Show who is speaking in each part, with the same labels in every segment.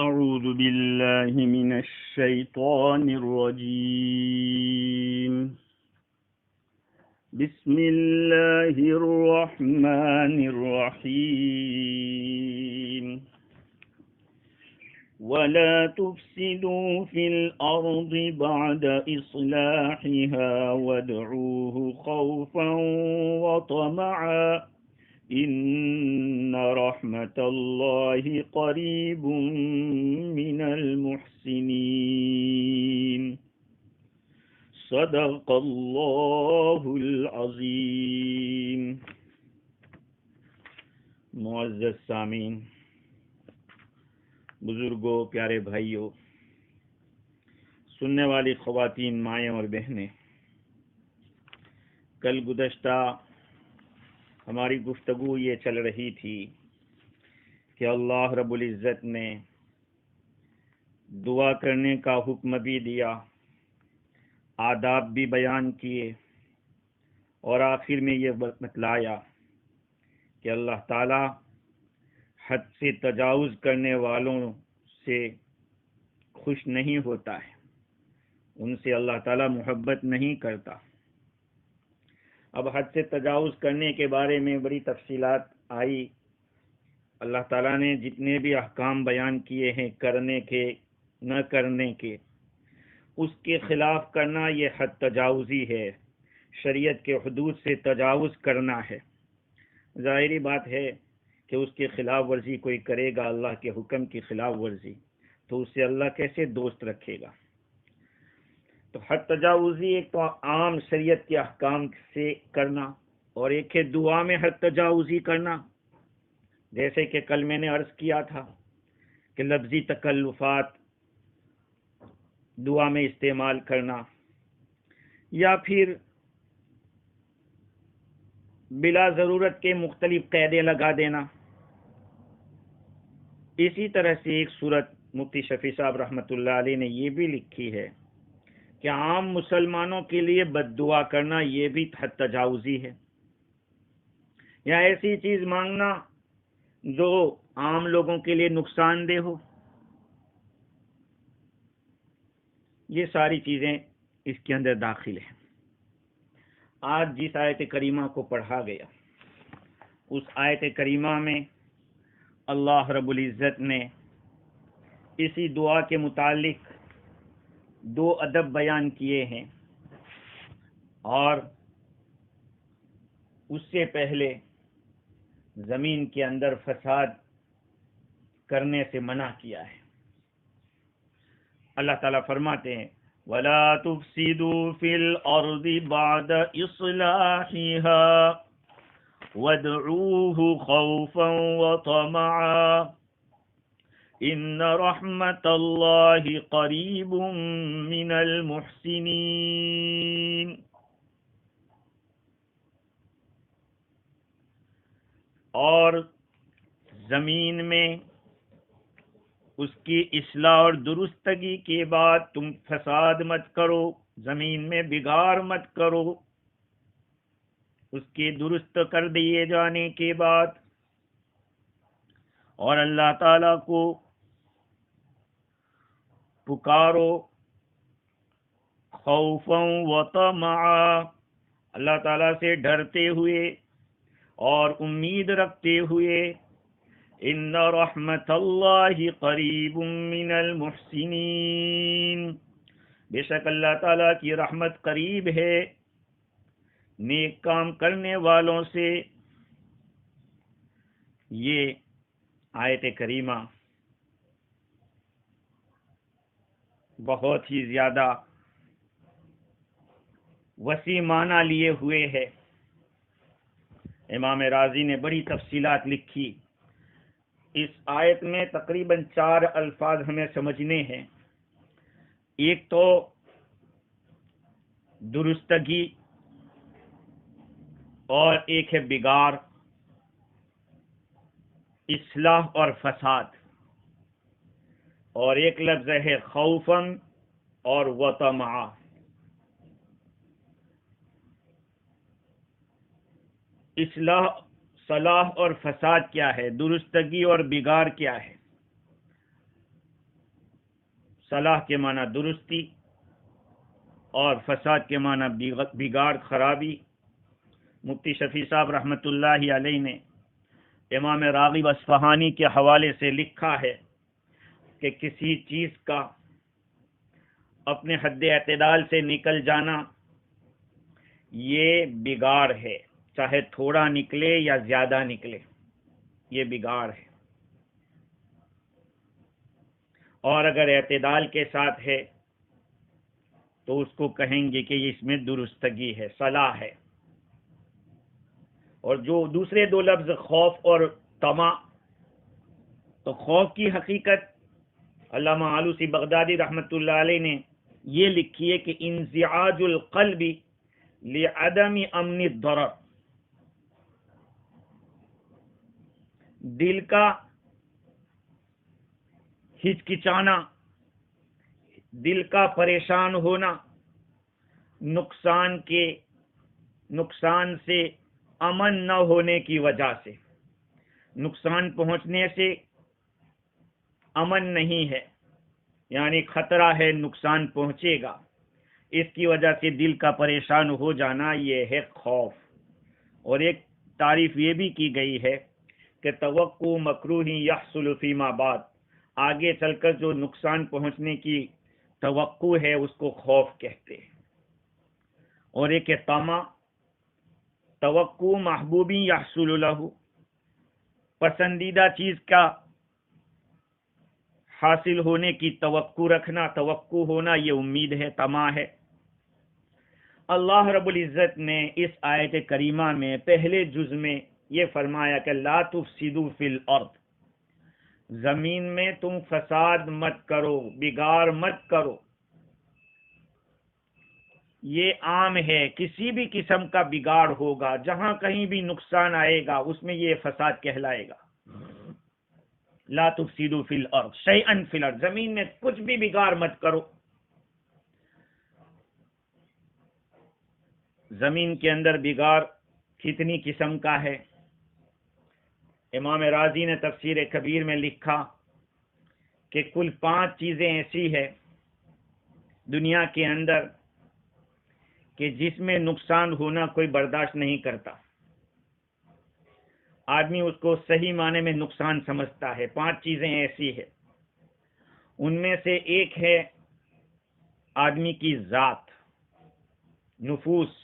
Speaker 1: أعوذ بالله من الشيطان الرجيم. بسم الله الرحمن الرحيم. ولا تفسدوا في الأرض بعد إصلاحها وادعوه خوفا وطمعا إن رحمة الله قريب من المحسنين. صدق اللہ العظیم. معزز سامعین، بزرگوں، پیارے بھائیوں، سننے والی خواتین، مائیں اور بہنیں، کل گزشتہ ہماری گفتگو یہ چل رہی تھی کہ اللہ رب العزت نے دعا کرنے کا حکم بھی دیا، آداب بھی بیان کیے، اور آخر میں یہ بتلایا کہ اللہ تعالی حد سے تجاوز کرنے والوں سے خوش نہیں ہوتا ہے، ان سے اللہ تعالی محبت نہیں کرتا. اب حد سے تجاوز کرنے کے بارے میں بڑی تفصیلات آئی. اللہ تعالیٰ نے جتنے بھی احکام بیان کیے ہیں کرنے کے، نہ کرنے کے، اس کے خلاف کرنا یہ حد تجاوزی ہے، شریعت کے حدود سے تجاوز کرنا ہے. ظاہری بات ہے کہ اس کی خلاف ورزی کوئی کرے گا، اللہ کے حکم کی خلاف ورزی، تو اس سے اللہ کیسے دوست رکھے گا؟ تو حد تجاوزی ایک تو عام شریعت کے احکام سے کرنا، اور ایک ہے دعا میں حد تجاوزی کرنا. جیسے کہ کل میں نے عرض کیا تھا کہ لفظی تکلفات دعا میں استعمال کرنا، یا پھر بلا ضرورت کے مختلف قیدیں لگا دینا. اسی طرح سے ایک صورت مفتی شفیع صاحب رحمۃ اللہ علیہ نے یہ بھی لکھی ہے کہ عام مسلمانوں کے لیے بد دعا کرنا یہ بھی حد تجاوزی ہے، یا ایسی چیز مانگنا جو عام لوگوں کے لیے نقصان دہ ہو. یہ ساری چیزیں اس کے اندر داخل ہیں. آج جس آیت کریمہ کو پڑھا گیا، اس آیت کریمہ میں اللہ رب العزت نے اسی دعا کے متعلق دو ادب بیان کیے ہیں، اور اس سے پہلے زمین کے اندر فساد کرنے سے منع کیا ہے. اللہ تعالیٰ فرماتے ہیں وَلَا تُفْسِدُوا فِي الْأَرْضِ بَعْدَ إِصْلَاحِهَا وَادْعُوهُ خَوْفًا وَطَمَعًا إِنَّ رَحْمَةَ اللَّهِ قَرِيبٌ مِّنَ الْمُحْسِنِينَ. اور زمین میں اس کی اصلاح اور درستگی کے بعد تم فساد مت کرو، زمین میں بگاڑ مت کرو. اس کے درست کر دیے جانے کے بعد، اور اللہ تعالی کو پکارو خوفا و طمعا، اللہ تعالی سے ڈرتے ہوئے اور امید رکھتے ہوئے. ان رحمت اللہ قریب من المحسنین، بے شک اللہ تعالیٰ کی رحمت قریب ہے نیک کام کرنے والوں سے. یہ آیت کریمہ بہت ہی زیادہ وسیع معنی لیے ہوئے ہے. امام رازی نے بڑی تفصیلات لکھی. اس آیت میں تقریباً 4 الفاظ ہمیں سمجھنے ہیں. ایک تو درستگی، اور ایک ہے بگاڑ، اصلاح اور فساد، اور ایک لفظ ہے خوفاً اور وطمعا. صلاح اور فساد کیا ہے، درستگی اور بگاڑ کیا ہے؟ صلاح کے معنی درستی اور فساد کے معنی بگاڑ، خرابی۔ مفتی شفیع صاحب رحمۃ اللہ علیہ نے امام راغب اصفہانی کے حوالے سے لکھا ہے کہ کسی چیز کا اپنے حد اعتدال سے نکل جانا یہ بگاڑ ہے، چاہے تھوڑا نکلے یا زیادہ نکلے، یہ بگاڑ ہے۔ اور اگر اعتدال کے ساتھ ہے تو اس کو کہیں گے کہ اس میں درستگی ہے، صلاح ہے۔ اور جو دوسرے دو لفظ خوف اور طمع، تو خوف کی حقیقت علامہ آلوسی بغدادی رحمۃ اللہ علیہ نے یہ لکھی ہے کہ انزعاج القلب لعدم امن الضرر، دل کا ہچکچانا، دل کا پریشان ہونا، نقصان سے امن نہ ہونے کی وجہ سے، نقصان پہنچنے سے امن نہیں ہے، یعنی خطرہ ہے نقصان پہنچے گا، اس کی وجہ سے دل کا پریشان ہو جانا، یہ ہے خوف۔ اور ایک تعریف یہ بھی کی گئی ہے کہ توقع مکروہ یحصل فیما بعد، آگے چل کر جو نقصان پہنچنے کی توقع ہے اس کو خوف کہتے ہیں۔ اور ایک طمع، توقع محبوب یحصل لہ، پسندیدہ چیز کا حاصل ہونے کی توقع رکھنا، توقع ہونا، یہ امید ہے، طمع ہے۔ اللہ رب العزت نے اس آیت کریمہ میں پہلے جز میں یہ فرمایا کہ لا تفسدوا فی الارض، زمین میں تم فساد مت کرو، بگاڑ مت کرو۔ یہ عام ہے، کسی بھی قسم کا بگاڑ ہوگا، جہاں کہیں بھی نقصان آئے گا اس میں یہ فساد کہلائے گا۔ لا تفسدوا فی الارض شیئا فی الارض، زمین میں کچھ بھی بگاڑ مت کرو۔ زمین کے اندر بگاڑ کتنی قسم کا ہے؟ امام رازی نے تفسیر کبیر میں لکھا کہ کل 5 چیزیں ایسی ہے دنیا کے اندر کہ جس میں نقصان ہونا کوئی برداشت نہیں کرتا، آدمی اس کو صحیح معنی میں نقصان سمجھتا ہے۔ 5 چیزیں ایسی ہے، ان میں سے ایک ہے آدمی کی ذات، نفوس۔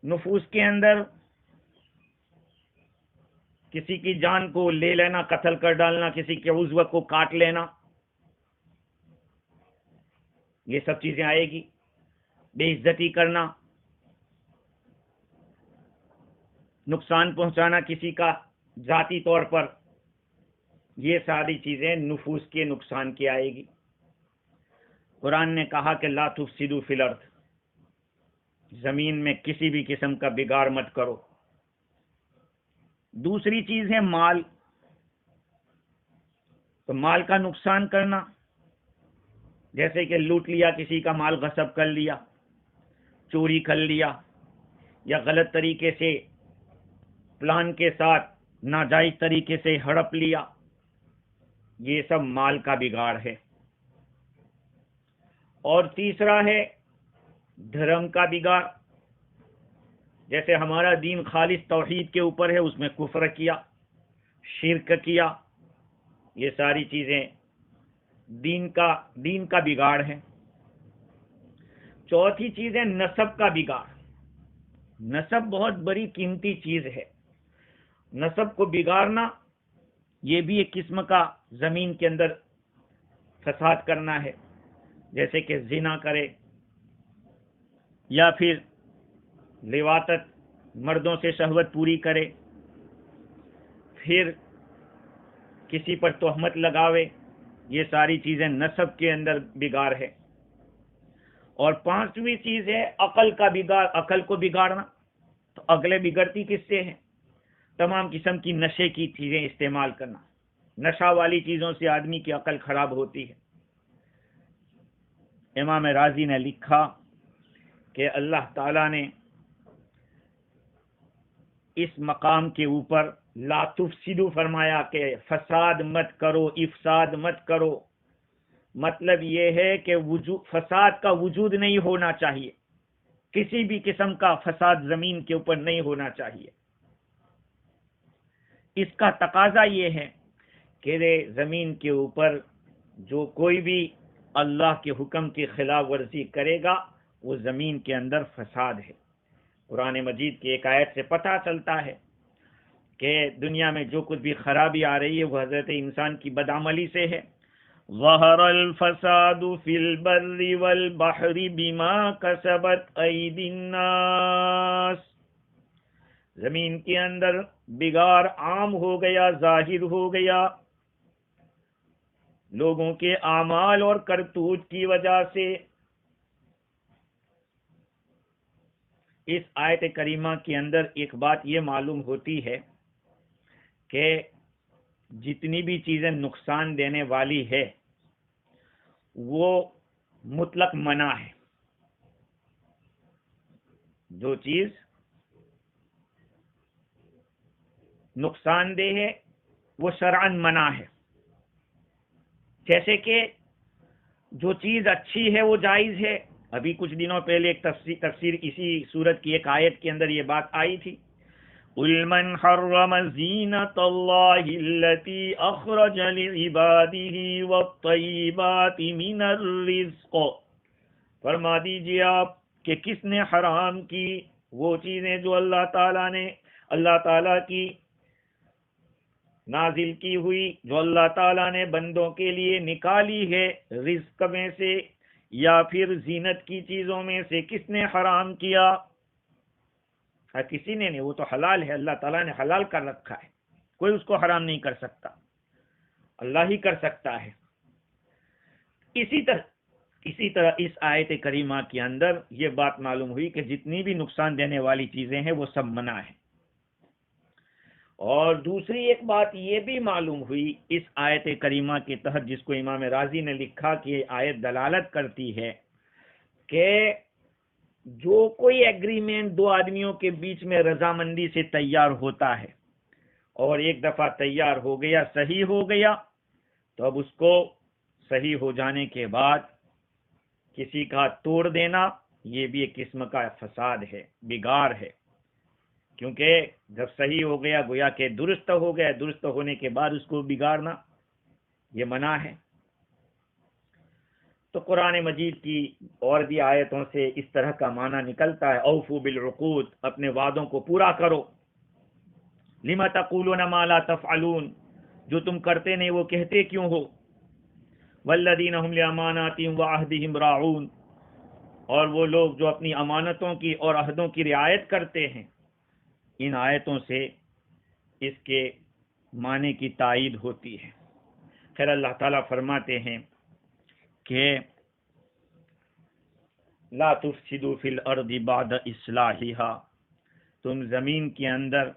Speaker 1: نفوس کے اندر کسی کی جان کو لے لینا، قتل کر ڈالنا، کسی کے عضو کو کاٹ لینا، یہ سب چیزیں آئے گی۔ بے عزتی کرنا، نقصان پہنچانا کسی کا ذاتی طور پر، یہ ساری چیزیں نفوس کے نقصان کی آئے گی۔ قرآن نے کہا کہ لا تفسدوا فی الارض، زمین میں کسی بھی قسم کا بگاڑ مت کرو۔ دوسری چیز ہے مال، تو مال کا نقصان کرنا، جیسے کہ لوٹ لیا، کسی کا مال غصب کر لیا، چوری کر لیا، یا غلط طریقے سے پلان کے ساتھ ناجائز طریقے سے ہڑپ لیا، یہ سب مال کا بگاڑ ہے۔ اور تیسرا ہے دھرم کا بگاڑ، جیسے ہمارا دین خالص توحید کے اوپر ہے، اس میں کفر کیا، شرک کیا، یہ ساری چیزیں دین کا بگاڑ ہے۔ چوتھی چیز ہے نسب کا بگاڑ۔ نسب بہت بڑی قیمتی چیز ہے، نسب کو بگاڑنا یہ بھی ایک قسم کا زمین کے اندر فساد کرنا ہے، جیسے کہ زنا کرے یا پھر لواطت، مردوں سے شہوت پوری کرے، پھر کسی پر تہمت لگاوے، یہ ساری چیزیں نسب کے اندر بگاڑ ہے۔ اور 5ویں چیز ہے عقل کا بگاڑ، عقل کو بگاڑنا۔ تو عقلیں بگڑتی کس سے ہیں؟ تمام قسم کی نشے کی چیزیں استعمال کرنا، نشہ والی چیزوں سے آدمی کی عقل خراب ہوتی ہے۔ امام رازی نے لکھا کہ اللہ تعالیٰ نے اس مقام کے اوپر لا تفسدو فرمایا کہ فساد مت کرو، افساد مت کرو، مطلب یہ ہے کہ فساد کا وجود نہیں ہونا چاہیے، کسی بھی قسم کا فساد زمین کے اوپر نہیں ہونا چاہیے۔ اس کا تقاضا یہ ہے کہ زمین کے اوپر جو کوئی بھی اللہ کے حکم کی خلاف ورزی کرے گا وہ زمین کے اندر فساد ہے۔ قرآن مجید کی ایک آیت سے پتہ چلتا ہے کہ دنیا میں جو کچھ بھی خرابی آ رہی ہے وہ حضرت انسان کی بدعملی سے ہے۔ ظہر الفساد فی البر والبحر بما کسبت ایدی الناس، زمین کے اندر بگاڑ عام ہو گیا، ظاہر ہو گیا لوگوں کے اعمال اور کرتوت کی وجہ سے۔ اس آیت کریمہ کے اندر ایک بات یہ معلوم ہوتی ہے کہ جتنی بھی چیزیں نقصان دینے والی ہے وہ مطلق منع ہے، جو چیز نقصان دہ ہے وہ شرعاً منع ہے، جیسے کہ جو چیز اچھی ہے وہ جائز ہے۔ ابھی کچھ دنوں پہلے ایک تفسیر اسی سورت کی ایک آیت کے اندر یہ بات آئی تھی، قُلْ مَنْ حَرَّمَ زِینَةَ اللَّهِ الَّتِي أَخْرَجَ لِعِبَادِهِ وَالطَّیِّبَاتِ مِنَ الرِّزْقِ، فرما دیجئے آپ کہ کس نے حرام کی وہ چیزیں جو اللہ تعالیٰ کی نازل کی ہوئی، جو اللہ تعالیٰ نے بندوں کے لیے نکالی ہے رزق میں سے یا پھر زینت کی چیزوں میں سے، کس نے حرام کیا؟ کسی نے نہیں، وہ تو حلال ہے، اللہ تعالیٰ نے حلال کر رکھا ہے، کوئی اس کو حرام نہیں کر سکتا، اللہ ہی کر سکتا ہے۔ اسی طرح اس آیت کریمہ کے اندر یہ بات معلوم ہوئی کہ جتنی بھی نقصان دینے والی چیزیں ہیں وہ سب منع ہیں۔ اور دوسری ایک بات یہ بھی معلوم ہوئی اس آیت کریمہ کے تحت، جس کو امام رازی نے لکھا کہ یہ آیت دلالت کرتی ہے کہ جو کوئی ایگریمنٹ دو آدمیوں کے بیچ میں رضامندی سے تیار ہوتا ہے اور ایک دفعہ تیار ہو گیا، صحیح ہو گیا، تو اب اس کو صحیح ہو جانے کے بعد کسی کا توڑ دینا یہ بھی ایک قسم کا فساد ہے، بگاڑ ہے، کیونکہ جب صحیح ہو گیا گویا کہ درست ہو گیا، درست ہونے کے بعد اس کو بگاڑنا یہ منع ہے۔ تو قرآن مجید کی اور بھی آیتوں سے اس طرح کا معنی نکلتا ہے، اوفوا بالعقود، اپنے وعدوں کو پورا کرو، لما تقولون ما لا تفعلون، جو تم کرتے نہیں وہ کہتے کیوں ہو، والذین هم لاماناتهم وعہدهم راعون، اور وہ لوگ جو اپنی امانتوں کی اور عہدوں کی رعایت کرتے ہیں۔ ان آیتوں سے اس کے معنی کی تائید ہوتی ہے۔ خیر اللہ تعالیٰ فرماتے ہیں کہ لا تفسدوا فی الارض بعد اصلاحها، تم زمین کے اندر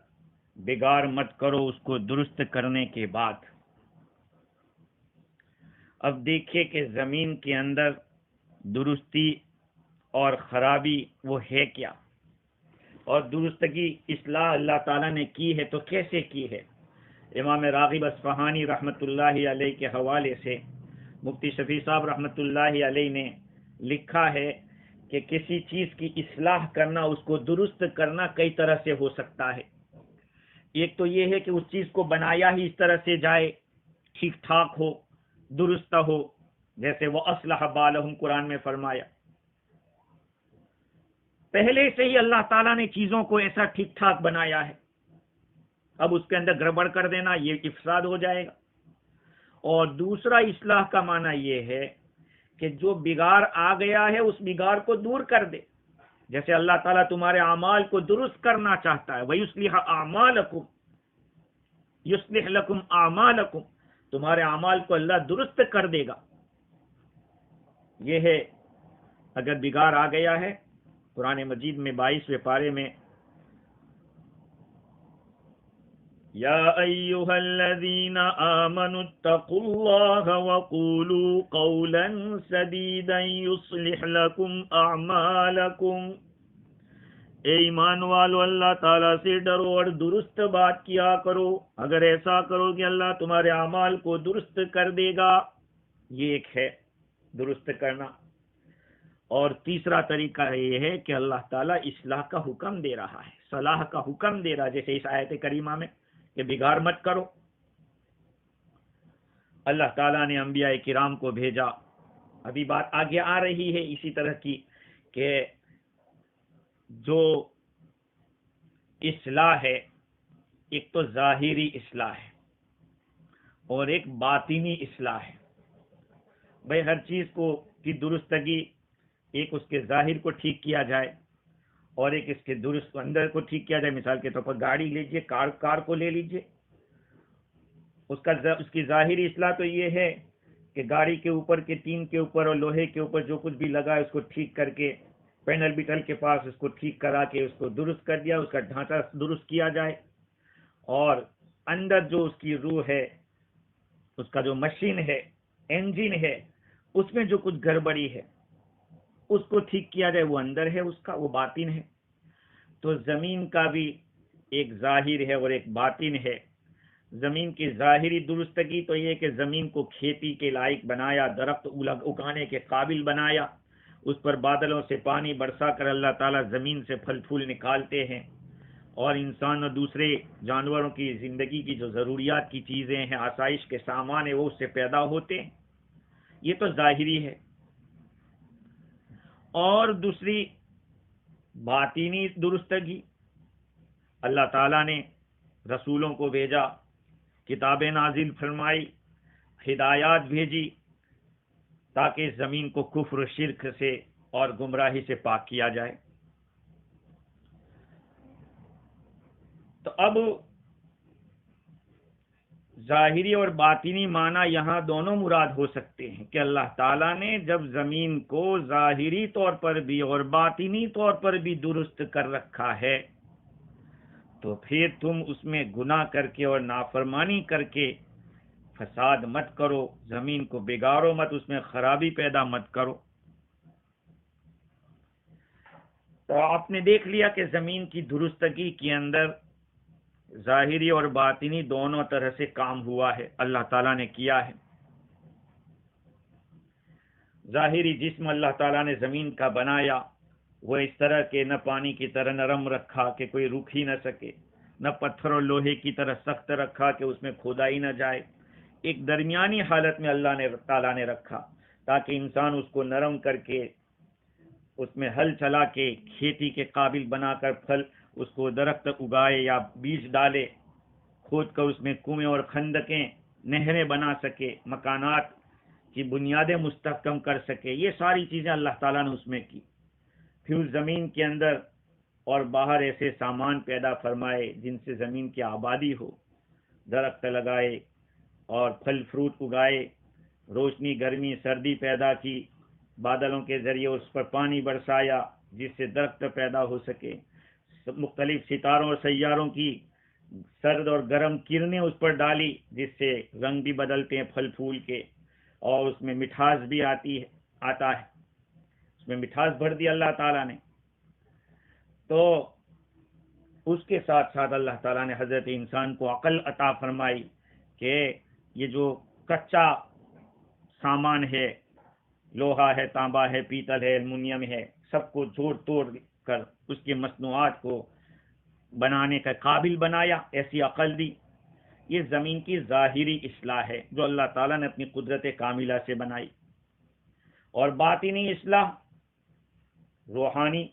Speaker 1: بگاڑ مت کرو اس کو درست کرنے کے بعد۔ اب دیکھیے کہ زمین کے اندر درستی اور خرابی وہ ہے کیا، اور درستگی اصلاح اللہ تعالیٰ نے کی ہے تو کیسے کی ہے۔ امام راغب اصفہانی رحمۃ اللہ علیہ کے حوالے سے مفتی شفیع صاحب رحمۃ اللہ علیہ نے لکھا ہے کہ کسی چیز کی اصلاح کرنا، اس کو درست کرنا کئی طرح سے ہو سکتا ہے۔ ایک تو یہ ہے کہ اس چیز کو بنایا ہی اس طرح سے جائے، ٹھیک ٹھاک ہو، درست ہو، جیسے وہ اصلح بالہم قرآن میں فرمایا، پہلے سے ہی اللہ تعالیٰ نے چیزوں کو ایسا ٹھیک ٹھاک بنایا ہے، اب اس کے اندر گڑبڑ کر دینا یہ افساد ہو جائے گا۔ اور دوسرا اصلاح کا معنی یہ ہے کہ جو بگاڑ آ گیا ہے اس بگاڑ کو دور کر دے، جیسے اللہ تعالیٰ تمہارے اعمال کو درست کرنا چاہتا ہے، وَيُصْلِحَ أَعْمَالَكُمْ، يُصْلِحْ لَكُمْ أَعْمَالَكُمْ، تمہارے اعمال کو اللہ درست کر دے گا۔ یہ ہے اگر بگاڑ آ گیا ہے۔ قرآن مجید میں 22ویں پارے میں یا ایھا الذین آمنوا اتقوا اللہ وقولوا قولا سدیدا یصلح لکم اعمالکم، اے ایمان والو اللہ تعالیٰ سے ڈرو اور درست بات کیا کرو، اگر ایسا کرو کہ اللہ تمہارے اعمال کو درست کر دے گا، یہ ایک ہے درست کرنا۔ اور تیسرا طریقہ یہ ہے کہ اللہ تعالیٰ اصلاح کا حکم دے رہا ہے، صلاح کا حکم دے رہا ہے، جیسے اس آیت کریمہ میں کہ بگاڑ مت کرو۔ اللہ تعالیٰ نے انبیاء کرام کو بھیجا، ابھی بات آگے آ رہی ہے اسی طرح کی، کہ جو اصلاح ہے ایک تو ظاہری اصلاح ہے اور ایک باطنی اصلاح ہے۔ بھئی ہر چیز کو کی درستگی، ایک اس کے ظاہر کو ٹھیک کیا جائے اور ایک اس کے درست اندر کو ٹھیک کیا جائے۔ مثال کے طور پر گاڑی لیجئے، کار کو لے لیجئے، اس کی ظاہری اصلاح تو یہ ہے کہ گاڑی کے اوپر کے ٹین کے اوپر اور لوہے کے اوپر جو کچھ بھی لگا ہے اس کو ٹھیک کر کے، پینل بیٹل کے پاس اس کو ٹھیک کرا کے اس کو درست کر دیا، اس کا ڈھانچہ درست کیا جائے، اور اندر جو اس کی روح ہے، اس کا جو مشین ہے، انجن ہے، اس میں جو کچھ گڑبڑی ہے اس کو ٹھیک کیا جائے، وہ اندر ہے، اس کا وہ باطن ہے۔ تو زمین کا بھی ایک ظاہر ہے اور ایک باطن ہے۔ زمین کی ظاہری درستگی تو یہ کہ زمین کو کھیتی کے لائق بنایا، درخت اگانے کے قابل بنایا، اس پر بادلوں سے پانی برسا کر اللہ تعالیٰ زمین سے پھل پھول نکالتے ہیں، اور انسان اور دوسرے جانوروں کی زندگی کی جو ضروریات کی چیزیں ہیں، آسائش کے سامان ہیں، وہ اس سے پیدا ہوتے ہیں۔ یہ تو ظاہری ہے۔ اور دوسری باطینی درستگی، اللہ تعالیٰ نے رسولوں کو بھیجا، کتابیں نازل فرمائی، ہدایات بھیجی، تاکہ زمین کو کفر و شرک سے اور گمراہی سے پاک کیا جائے۔ تو اب ظاہری اور باطنی معنی یہاں دونوں مراد ہو سکتے ہیں کہ اللہ تعالیٰ نے جب زمین کو ظاہری طور پر بھی اور باطنی طور پر بھی درست کر رکھا ہے، تو پھر تم اس میں گناہ کر کے اور نافرمانی کر کے فساد مت کرو، زمین کو بگاڑو مت، اس میں خرابی پیدا مت کرو۔ تو آپ نے دیکھ لیا کہ زمین کی درستگی کے اندر ظاہری اور باطنی دونوں طرح سے کام ہوا ہے، اللہ تعالیٰ نے کیا ہے۔ ظاہری جسم اللہ تعالیٰ نے زمین کا بنایا، وہ اس طرح کے نہ پانی کی طرح نرم رکھا کہ کوئی رک ہی نہ سکے، نہ پتھر اور لوہے کی طرح سخت رکھا کہ اس میں کھودا ہی نہ جائے، ایک درمیانی حالت میں اللہ تعالیٰ نے رکھا، تاکہ انسان اس کو نرم کر کے اس میں ہل چلا کے کھیتی کے قابل بنا کر پھل اس کو درخت اگائے یا بیج ڈالے، کھود کر اس میں کنویں اور خندقیں، نہریں بنا سکے، مکانات کی بنیادیں مستحکم کر سکے۔ یہ ساری چیزیں اللہ تعالیٰ نے اس میں کی۔ پھر اس زمین کے اندر اور باہر ایسے سامان پیدا فرمائے جن سے زمین کی آبادی ہو، درخت لگائے اور پھل فروٹ اگائے، روشنی گرمی سردی پیدا کی، بادلوں کے ذریعے اس پر پانی برسایا جس سے درخت پیدا ہو سکے، مختلف ستاروں اور سیاروں کی سرد اور گرم کرنیں اس پر ڈالی جس سے رنگ بھی بدلتے ہیں پھل پھول کے، اور اس میں مٹھاس بھی آتا ہے، اس میں مٹھاس بھر دی اللہ تعالیٰ نے۔ تو اس کے ساتھ ساتھ اللہ تعالیٰ نے حضرت انسان کو عقل عطا فرمائی کہ یہ جو کچا سامان ہے، لوہا ہے، تانبا ہے، پیتل ہے، ایلومینیم ہے، سب کو جوڑ توڑ کر اس کی مصنوعات کو بنانے کا قابل بنایا، ایسی عقل دی۔ یہ زمین کی ظاہری اصلاح ہے جو اللہ تعالیٰ نے اپنی قدرت کاملہ سے بنائی۔ اور باطنی اصلاح روحانی،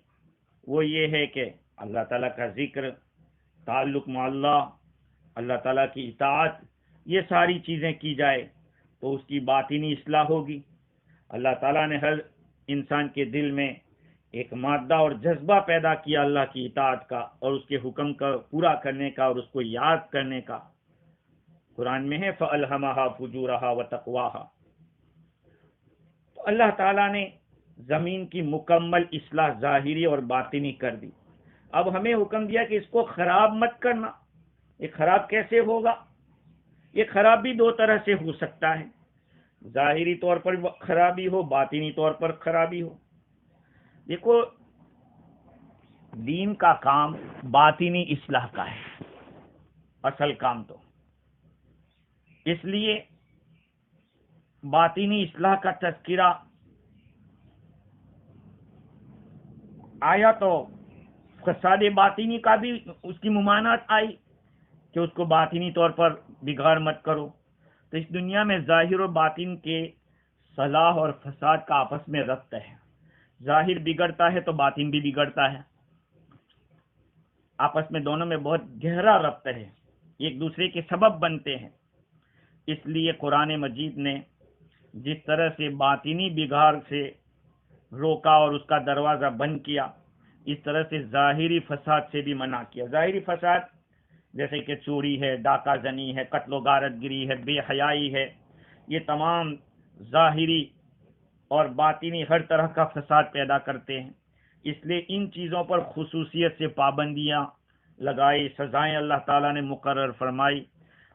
Speaker 1: وہ یہ ہے کہ اللہ تعالیٰ کا ذکر، تعلق مع اللہ، اللہ تعالیٰ کی اطاعت، یہ ساری چیزیں کی جائے تو اس کی باطنی اصلاح ہوگی۔ اللہ تعالیٰ نے ہر انسان کے دل میں ایک مادہ اور جذبہ پیدا کیا اللہ کی اطاعت کا اور اس کے حکم کا پورا کرنے کا اور اس کو یاد کرنے کا۔ قرآن میں ہے فَأَلْهَمَهَا فُجُورَهَا وَتَقْوَاهَا۔ تو اللہ تعالیٰ نے زمین کی مکمل اصلاح ظاہری اور باطنی کر دی۔ اب ہمیں حکم دیا کہ اس کو خراب مت کرنا۔ یہ خراب کیسے ہوگا؟ یہ خراب بھی دو طرح سے ہو سکتا ہے، ظاہری طور پر خرابی ہو، باطنی طور پر خرابی ہو۔ دیکھو دین کا کام باطنی اصلاح کا ہے، اصل کام تو اس لیے باطنی اصلاح کا تذکرہ آیا تو فساد باطنی کا بھی اس کی ممانعت آئی کہ اس کو باطنی طور پر بگاڑ مت کرو. تو اس دنیا میں ظاہر و باطن کے صلاح اور فساد کا آپس میں ربط ہے. ظاہر بگڑتا ہے تو باطن بھی بگڑتا ہے، آپس میں دونوں میں بہت گہرا ربط ہے، ایک دوسرے کے سبب بنتے ہیں. اس لیے قرآن مجید نے جس طرح سے باطنی بگاڑ سے روکا اور اس کا دروازہ بند کیا، اس طرح سے ظاہری فساد سے بھی منع کیا. ظاہری فساد جیسے کہ چوری ہے، ڈاکہ زنی ہے، قتل و غارت گری ہے، بے حیائی ہے، یہ تمام ظاہری اور باطنی ہر طرح کا فساد پیدا کرتے ہیں. اس لیے ان چیزوں پر خصوصیت سے پابندیاں لگائی، سزائیں اللہ تعالیٰ نے مقرر فرمائی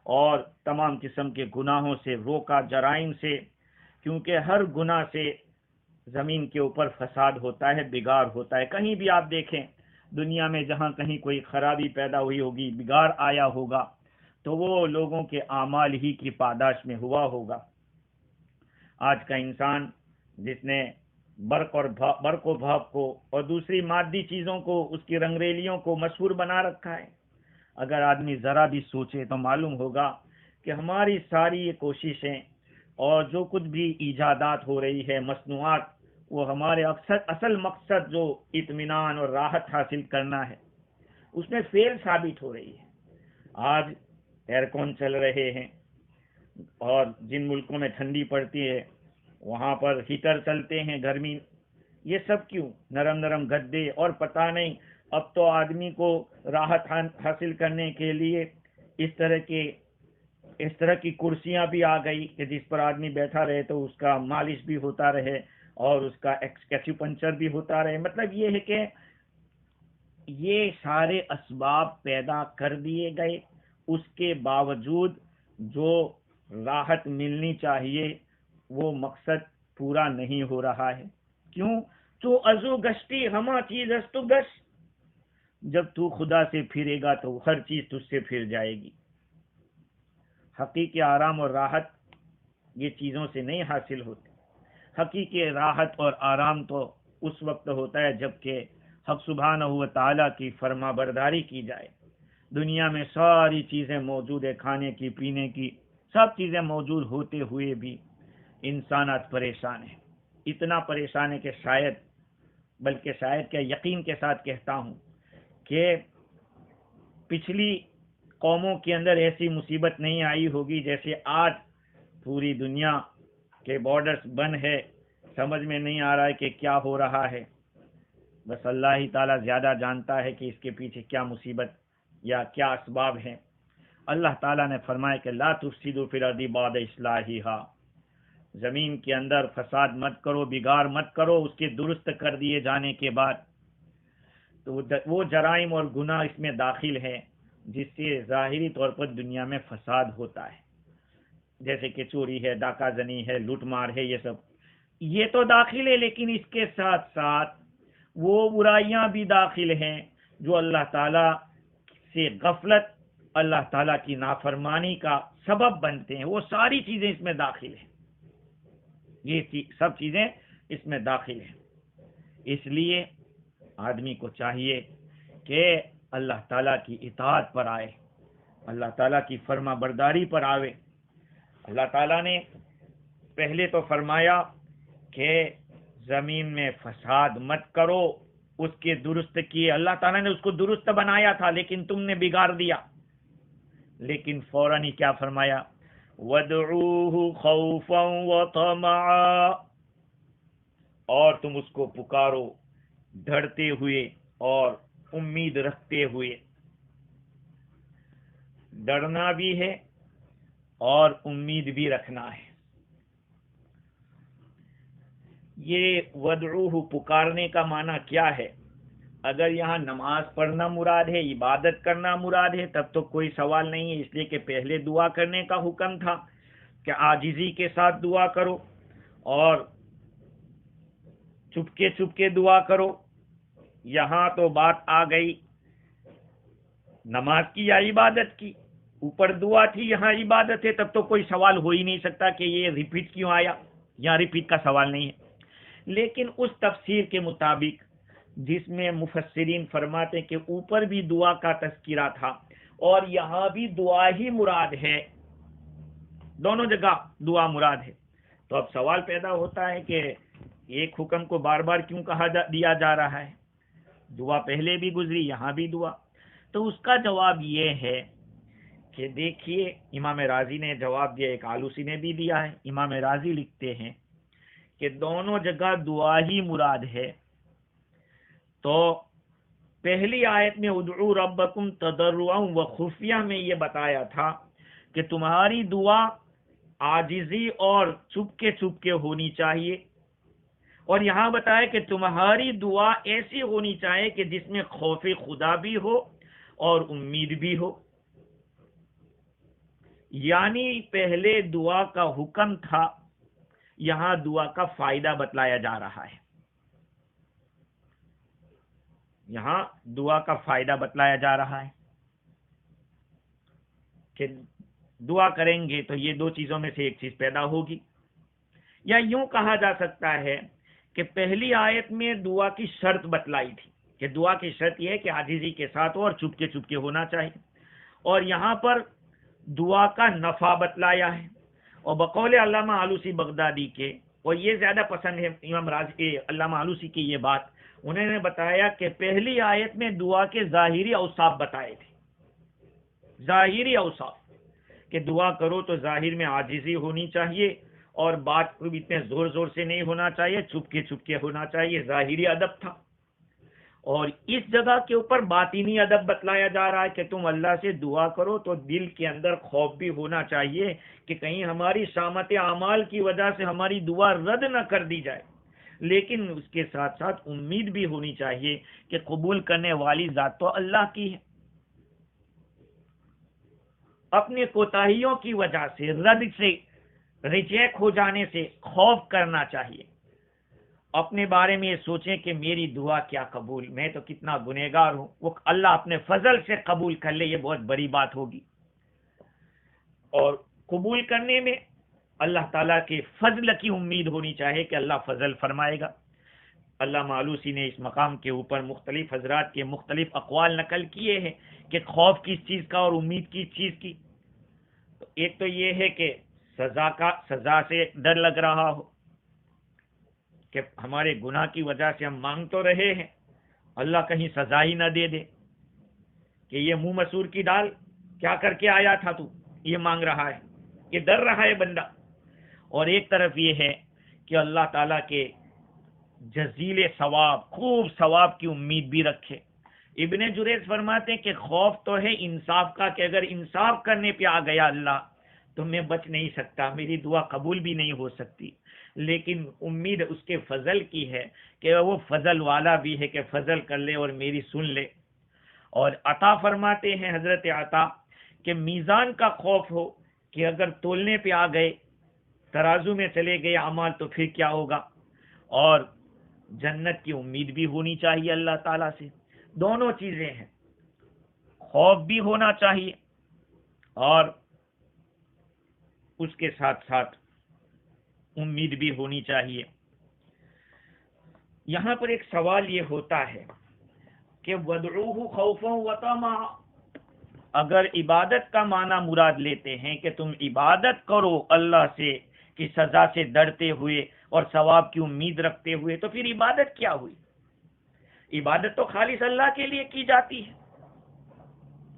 Speaker 1: اور تمام قسم کے گناہوں سے روکا، جرائم سے، کیونکہ ہر گناہ سے زمین کے اوپر فساد ہوتا ہے، بگاڑ ہوتا ہے. کہیں بھی آپ دیکھیں دنیا میں جہاں کہیں کوئی خرابی پیدا ہوئی ہوگی، بگاڑ آیا ہوگا، تو وہ لوگوں کے اعمال ہی کی پاداش میں ہوا ہوگا. آج کا انسان جس نے برق و بھاپ کو اور دوسری مادی چیزوں کو، اس کی رنگریلیوں کو مشہور بنا رکھا ہے. اگر آدمی ذرا بھی سوچے تو معلوم ہوگا کہ ہماری ساری یہ کوششیں اور جو کچھ بھی ایجادات ہو رہی ہے، مصنوعات، وہ ہمارے اصل مقصد جو اطمینان اور راحت حاصل کرنا ہے، اس میں فیل ثابت ہو رہی ہے. آج ایئر کون چل رہے ہیں، اور جن ملکوں میں ٹھنڈی پڑتی ہے وہاں پر ہیٹر چلتے ہیں گرمی. یہ سب کیوں؟ نرم نرم گدے، اور پتہ نہیں اب تو آدمی کو راحت حاصل کرنے کے لیے اس طرح کی کرسیاں بھی آ گئی کہ جس پر آدمی بیٹھا رہے تو اس کا مالش بھی ہوتا رہے اور اس کا ایکیوپنکچر بھی ہوتا رہے. مطلب یہ ہے کہ یہ سارے اسباب پیدا کر دیے گئے، اس کے باوجود جو راحت ملنی چاہیے وہ مقصد پورا نہیں ہو رہا ہے. کیوں؟ تو ازو گشتی ہما چیز است گشت، جب تو خدا سے پھرے گا تو ہر چیز تجھ سے پھر جائے گی. حقیقی آرام اور راحت یہ چیزوں سے نہیں حاصل ہوتی. حقیقی راحت اور آرام تو اس وقت ہوتا ہے جب کہ حق سبحانہ و تعالیٰ کی فرما برداری کی جائے. دنیا میں ساری چیزیں موجود ہے، کھانے کی، پینے کی، سب چیزیں موجود ہوتے ہوئے بھی انسان آج پریشان ہے. اتنا پریشان ہے کہ بلکہ شاید کیا یقین کے ساتھ کہتا ہوں کہ پچھلی قوموں کے اندر ایسی مصیبت نہیں آئی ہوگی جیسے آج پوری دنیا کے بارڈرز بند ہے. سمجھ میں نہیں آ رہا ہے کہ کیا ہو رہا ہے. بس اللہ ہی تعالیٰ زیادہ جانتا ہے کہ اس کے پیچھے کیا مصیبت یا کیا اسباب ہیں. اللہ تعالیٰ نے فرمایا کہ لا تفسدوا فی الارض بعد اصلاحها، زمین کے اندر فساد مت کرو، بگاڑ مت کرو اس کے درست کر دیے جانے کے بعد. تو وہ جرائم اور گناہ اس میں داخل ہے جس سے ظاہری طور پر دنیا میں فساد ہوتا ہے، جیسے کہ چوری ہے، ڈاکہ زنی ہے، لوٹ مار ہے، یہ سب یہ تو داخل ہے. لیکن اس کے ساتھ ساتھ وہ برائیاں بھی داخل ہیں جو اللہ تعالیٰ سے غفلت، اللہ تعالیٰ کی نافرمانی کا سبب بنتے ہیں. وہ ساری چیزیں اس میں داخل ہیں، یہ سب چیزیں اس میں داخل ہیں. اس لیے آدمی کو چاہیے کہ اللہ تعالیٰ کی اطاعت پر آئے، اللہ تعالیٰ کی فرما برداری پر آوے. اللہ تعالیٰ نے پہلے تو فرمایا کہ زمین میں فساد مت کرو، اس کے درست کیے. اللہ تعالیٰ نے اس کو درست بنایا تھا لیکن تم نے بگاڑ دیا. لیکن فوراً ہی کیا فرمایا؟ وَادْعُوهُ خَوْفًا وَطَمَعًا، اور تم اس کو پکارو ڈرتے ہوئے اور امید رکھتے ہوئے. ڈرنا بھی ہے اور امید بھی رکھنا ہے. یہ وَادْعُوهُ پکارنے کا معنی کیا ہے؟ اگر یہاں نماز پڑھنا مراد ہے، عبادت کرنا مراد ہے، تب تو کوئی سوال نہیں ہے، اس لیے کہ پہلے دعا کرنے کا حکم تھا کہ عاجزی کے ساتھ دعا کرو اور چپکے چپکے دعا کرو. یہاں تو بات آ گئی نماز کی یا عبادت کی، اوپر دعا تھی یہاں عبادت ہے، تب تو کوئی سوال ہو ہی نہیں سکتا کہ یہ ریپیٹ کیوں آیا، یہاں ریپیٹ کا سوال نہیں ہے۔ لیکن اس تفسیر کے مطابق جس میں مفسرین فرماتے کہ اوپر بھی دعا کا تذکرہ تھا اور یہاں بھی دعا ہی مراد ہے، دونوں جگہ دعا مراد ہے، تو اب سوال پیدا ہوتا ہے کہ ایک حکم کو بار بار کیوں کہا دیا جا رہا ہے، دعا پہلے بھی گزری یہاں بھی دعا۔ تو اس کا جواب یہ ہے کہ دیکھیے امام راضی نے جواب دیا، ایک آلوسی نے بھی دیا ہے۔ امام راضی لکھتے ہیں کہ دونوں جگہ دعا ہی مراد ہے۔ تو پہلی آیت میں ادعو ربکم تضرعا و خفیہ میں یہ بتایا تھا کہ تمہاری دعا عاجزی اور چپ کے ہونی چاہیے، اور یہاں بتایا کہ تمہاری دعا ایسی ہونی چاہیے کہ جس میں خوف خدا بھی ہو اور امید بھی ہو۔ یعنی پہلے دعا کا حکم تھا، یہاں دعا کا فائدہ بتلایا جا رہا ہے، یہاں دعا کا فائدہ بتلایا جا رہا ہے کہ دعا کریں گے تو یہ دو چیزوں میں سے ایک چیز پیدا ہوگی۔ یا یوں کہا جا سکتا ہے کہ پہلی آیت میں دعا کی شرط بتلائی تھی کہ دعا کی شرط یہ ہے کہ عاجزی کے ساتھ ہو اور چپ کے ہونا چاہیے، اور یہاں پر دعا کا نفع بتلایا ہے۔ اور بقول علامہ آلوسی بغدادی کے، اور یہ زیادہ پسند ہے امام راضی علامہ آلوسی کی یہ بات، انہوں نے بتایا کہ پہلی آیت میں دعا کے ظاہری اوصاف بتائے تھے، ظاہری اوصاف کہ دعا کرو تو ظاہر میں عاجزی ہونی چاہیے اور بات کو بھی اتنے زور زور سے نہیں ہونا چاہیے، چپ کے ہونا چاہیے، ظاہری ادب تھا۔ اور اس جگہ کے اوپر باطینی ادب بتلایا جا رہا ہے کہ تم اللہ سے دعا کرو تو دل کے اندر خوف بھی ہونا چاہیے کہ کہیں ہماری شامت اعمال کی وجہ سے ہماری دعا رد نہ کر دی جائے، لیکن اس کے ساتھ ساتھ امید بھی ہونی چاہیے کہ قبول کرنے والی ذات تو اللہ کی ہے۔ اپنے کوتاہیوں کی وجہ سے رد سے ریجیکٹ ہو جانے سے خوف کرنا چاہیے، اپنے بارے میں یہ سوچیں کہ میری دعا کیا قبول، میں تو کتنا گنہگار ہوں، وہ اللہ اپنے فضل سے قبول کر لے، یہ بہت بڑی بات ہوگی۔ اور قبول کرنے میں اللہ تعالیٰ کے فضل کی امید ہونی چاہیے کہ اللہ فضل فرمائے گا۔ علامہ آلوسی نے اس مقام کے اوپر مختلف حضرات کے مختلف اقوال نقل کیے ہیں کہ خوف کس چیز کا اور امید کس چیز کی۔ تو ایک تو یہ ہے کہ سزا سے ڈر لگ رہا ہو کہ ہمارے گناہ کی وجہ سے ہم مانگ تو رہے ہیں، اللہ کہیں سزا ہی نہ دے دے کہ یہ منہ مسور کی ڈال کیا کر کے آیا تھا تو یہ مانگ رہا ہے، یہ ڈر رہا ہے بندہ۔ اور ایک طرف یہ ہے کہ اللہ تعالیٰ کے جزیل ثواب، خوب ثواب کی امید بھی رکھے۔ ابن جریج فرماتے ہیں کہ خوف تو ہے انصاف کا کہ اگر انصاف کرنے پہ آ گیا اللہ تو میں بچ نہیں سکتا، میری دعا قبول بھی نہیں ہو سکتی، لیکن امید اس کے فضل کی ہے کہ وہ فضل والا بھی ہے کہ فضل کر لے اور میری سن لے۔ اور عطا فرماتے ہیں حضرت عطا کہ میزان کا خوف ہو کہ اگر تولنے پہ آ گئے، ترازو میں چلے گئے اعمال تو پھر کیا ہوگا، اور جنت کی امید بھی ہونی چاہیے اللہ تعالیٰ سے۔ دونوں چیزیں ہیں، خوف بھی ہونا چاہیے اور اس کے ساتھ ساتھ امید بھی ہونی چاہیے۔ یہاں پر ایک سوال یہ ہوتا ہے کہ وَادْعُوهُ خَوْفًا وَطَمَعًا، اگر عبادت کا معنی مراد لیتے ہیں کہ تم عبادت کرو اللہ سے کی سزا سے ڈرتے ہوئے اور ثواب کی امید رکھتے ہوئے، تو پھر عبادت کیا ہوئی؟ عبادت تو خالص اللہ کے لیے کی جاتی ہے۔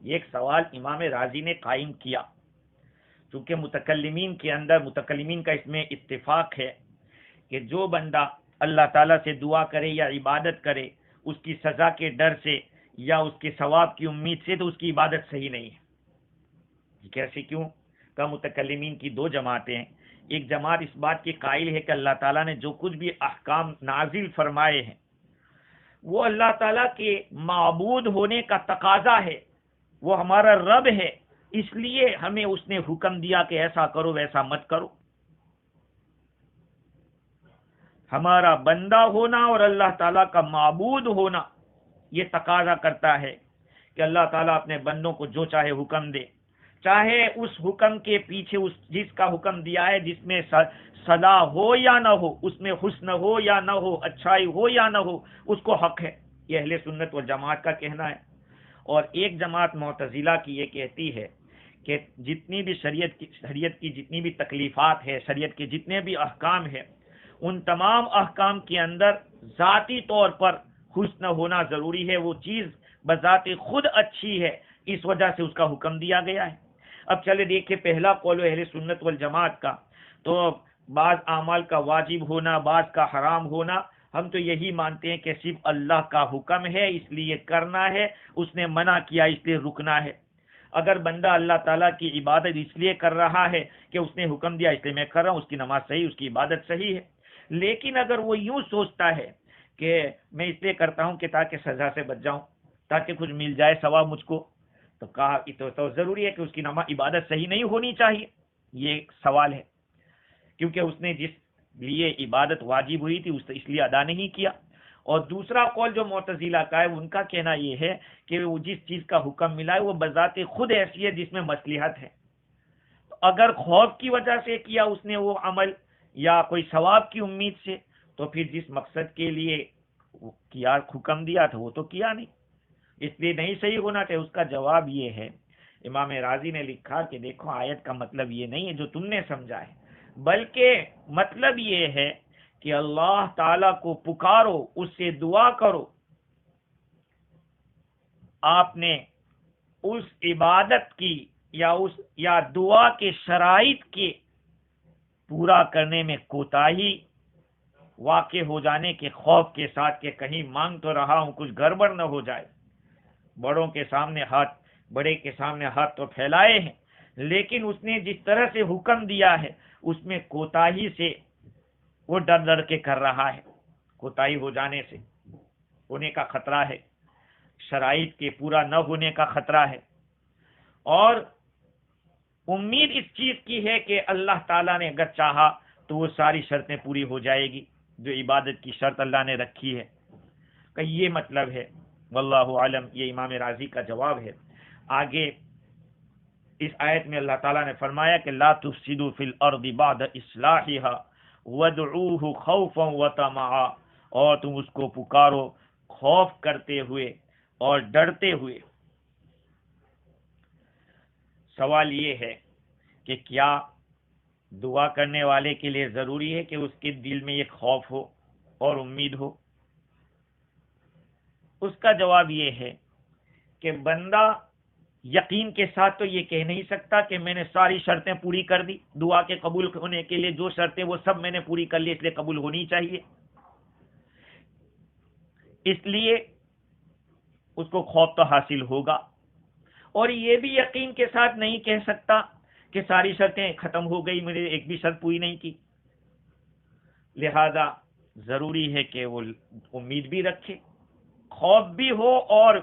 Speaker 1: یہ ایک سوال امام راضی نے قائم کیا، چونکہ متکلمین کے اندر، متکلمین کا اس میں اتفاق ہے کہ جو بندہ اللہ تعالیٰ سے دعا کرے یا عبادت کرے اس کی سزا کے ڈر سے یا اس کے ثواب کی امید سے، تو اس کی عبادت صحیح نہیں ہے۔ کیسے کیوں؟ کہ متکلمین کی دو جماعتیں ہیں۔ ایک جماعت اس بات کی قائل ہے کہ اللہ تعالیٰ نے جو کچھ بھی احکام نازل فرمائے ہیں وہ اللہ تعالیٰ کے معبود ہونے کا تقاضا ہے، وہ ہمارا رب ہے، اس لیے ہمیں اس نے حکم دیا کہ ایسا کرو ویسا مت کرو۔ ہمارا بندہ ہونا اور اللہ تعالیٰ کا معبود ہونا یہ تقاضا کرتا ہے کہ اللہ تعالیٰ اپنے بندوں کو جو چاہے حکم دے، چاہے اس حکم کے پیچھے اس جس کا حکم دیا ہے جس میں صلاح ہو یا نہ ہو، اس میں حسن ہو یا نہ ہو، اچھائی ہو یا نہ ہو، اس کو حق ہے۔ یہ اہل سنت والجماعت کا کہنا ہے۔ اور ایک جماعت معتزلہ کی یہ کہتی ہے کہ جتنی بھی شریعت کی جتنی بھی تکلیفات ہے، شریعت کے جتنے بھی احکام ہیں، ان تمام احکام کے اندر ذاتی طور پر حسن ہونا ضروری ہے، وہ چیز بذات خود اچھی ہے، اس وجہ سے اس کا حکم دیا گیا ہے۔ اب چلے دیکھیں پہلا قول اہل سنت والجماعت کا، تو بعض اعمال کا واجب ہونا، بعض کا حرام ہونا، ہم تو یہی مانتے ہیں کہ صرف اللہ کا حکم ہے اس لیے کرنا ہے، اس نے منع کیا اس لیے رکنا ہے۔ اگر بندہ اللہ تعالیٰ کی عبادت اس لیے کر رہا ہے کہ اس نے حکم دیا اس لیے میں کر رہا ہوں، اس کی نماز صحیح، اس کی عبادت صحیح ہے۔ لیکن اگر وہ یوں سوچتا ہے کہ میں اس لیے کرتا ہوں کہ تاکہ سزا سے بچ جاؤں، تاکہ کچھ مل جائے ثواب مجھ کو، تو کہا تو ضروری ہے کہ اس کی نماز عبادت صحیح نہیں ہونی چاہیے۔ یہ ایک سوال ہے، کیونکہ اس نے جس لیے عبادت واجب ہوئی تھی اس لیے ادا نہیں کیا۔ اور دوسرا قول جو معتزلہ کا ہے، ان کا کہنا یہ ہے کہ وہ جس چیز کا حکم ملا ہے وہ بذات خود ایسی ہے جس میں مصلحت ہے، تو اگر خوف کی وجہ سے کیا اس نے وہ عمل یا کوئی ثواب کی امید سے، تو پھر جس مقصد کے لیے کیا حکم دیا تھا وہ تو کیا نہیں، اس لیے نہیں صحیح ہونا چاہیے۔ اس کا جواب یہ ہے، امام راضی نے لکھا کہ دیکھو آیت کا مطلب یہ نہیں ہے جو تم نے سمجھا ہے، بلکہ مطلب یہ ہے کہ اللہ تعالی کو پکارو، اس سے دعا کرو، آپ نے اس عبادت کی یا دعا کے شرائط کے پورا کرنے میں کوتاہی واقع ہو جانے کے خوف کے ساتھ کہ کہیں مانگ تو رہا ہوں کچھ گڑبڑ نہ ہو جائے، بڑے کے سامنے ہاتھ تو پھیلائے ہیں، لیکن اس نے جس طرح سے حکم دیا ہے اس میں کوتاہی سے وہ ڈر کے کر رہا ہے، کوتاہی ہو جانے سے ہونے کا خطرہ ہے، شرائط کے پورا نہ ہونے کا خطرہ ہے، اور امید اس چیز کی ہے کہ اللہ تعالیٰ نے اگر چاہا تو وہ ساری شرطیں پوری ہو جائے گی جو عبادت کی شرط اللہ نے رکھی ہے، کہ یہ مطلب ہے۔ واللہ عالم، یہ امام راضی کا جواب ہے۔ آگے اس آیت میں اللہ تعالیٰ نے فرمایا کہ لا تفسدوا فی الارض بعد اصلاحها وادعوه خوفا وطمعا، اور تم اس کو پکارو خوف کرتے ہوئے اور ڈرتے ہوئے۔ سوال یہ ہے کہ کیا دعا کرنے والے کے لیے ضروری ہے کہ اس کے دل میں ایک خوف ہو اور امید ہو؟ اس کا جواب یہ ہے کہ بندہ یقین کے ساتھ تو یہ کہہ نہیں سکتا کہ میں نے ساری شرطیں پوری کر دی، دعا کے قبول ہونے کے لیے جو شرطیں وہ سب میں نے پوری کر لی اس لیے قبول ہونی چاہیے، اس لیے اس کو خوف تو حاصل ہوگا۔ اور یہ بھی یقین کے ساتھ نہیں کہہ سکتا کہ ساری شرطیں ختم ہو گئی، میں نے ایک بھی شرط پوری نہیں کی، لہذا ضروری ہے کہ وہ امید بھی رکھے، خوف بھی ہو اور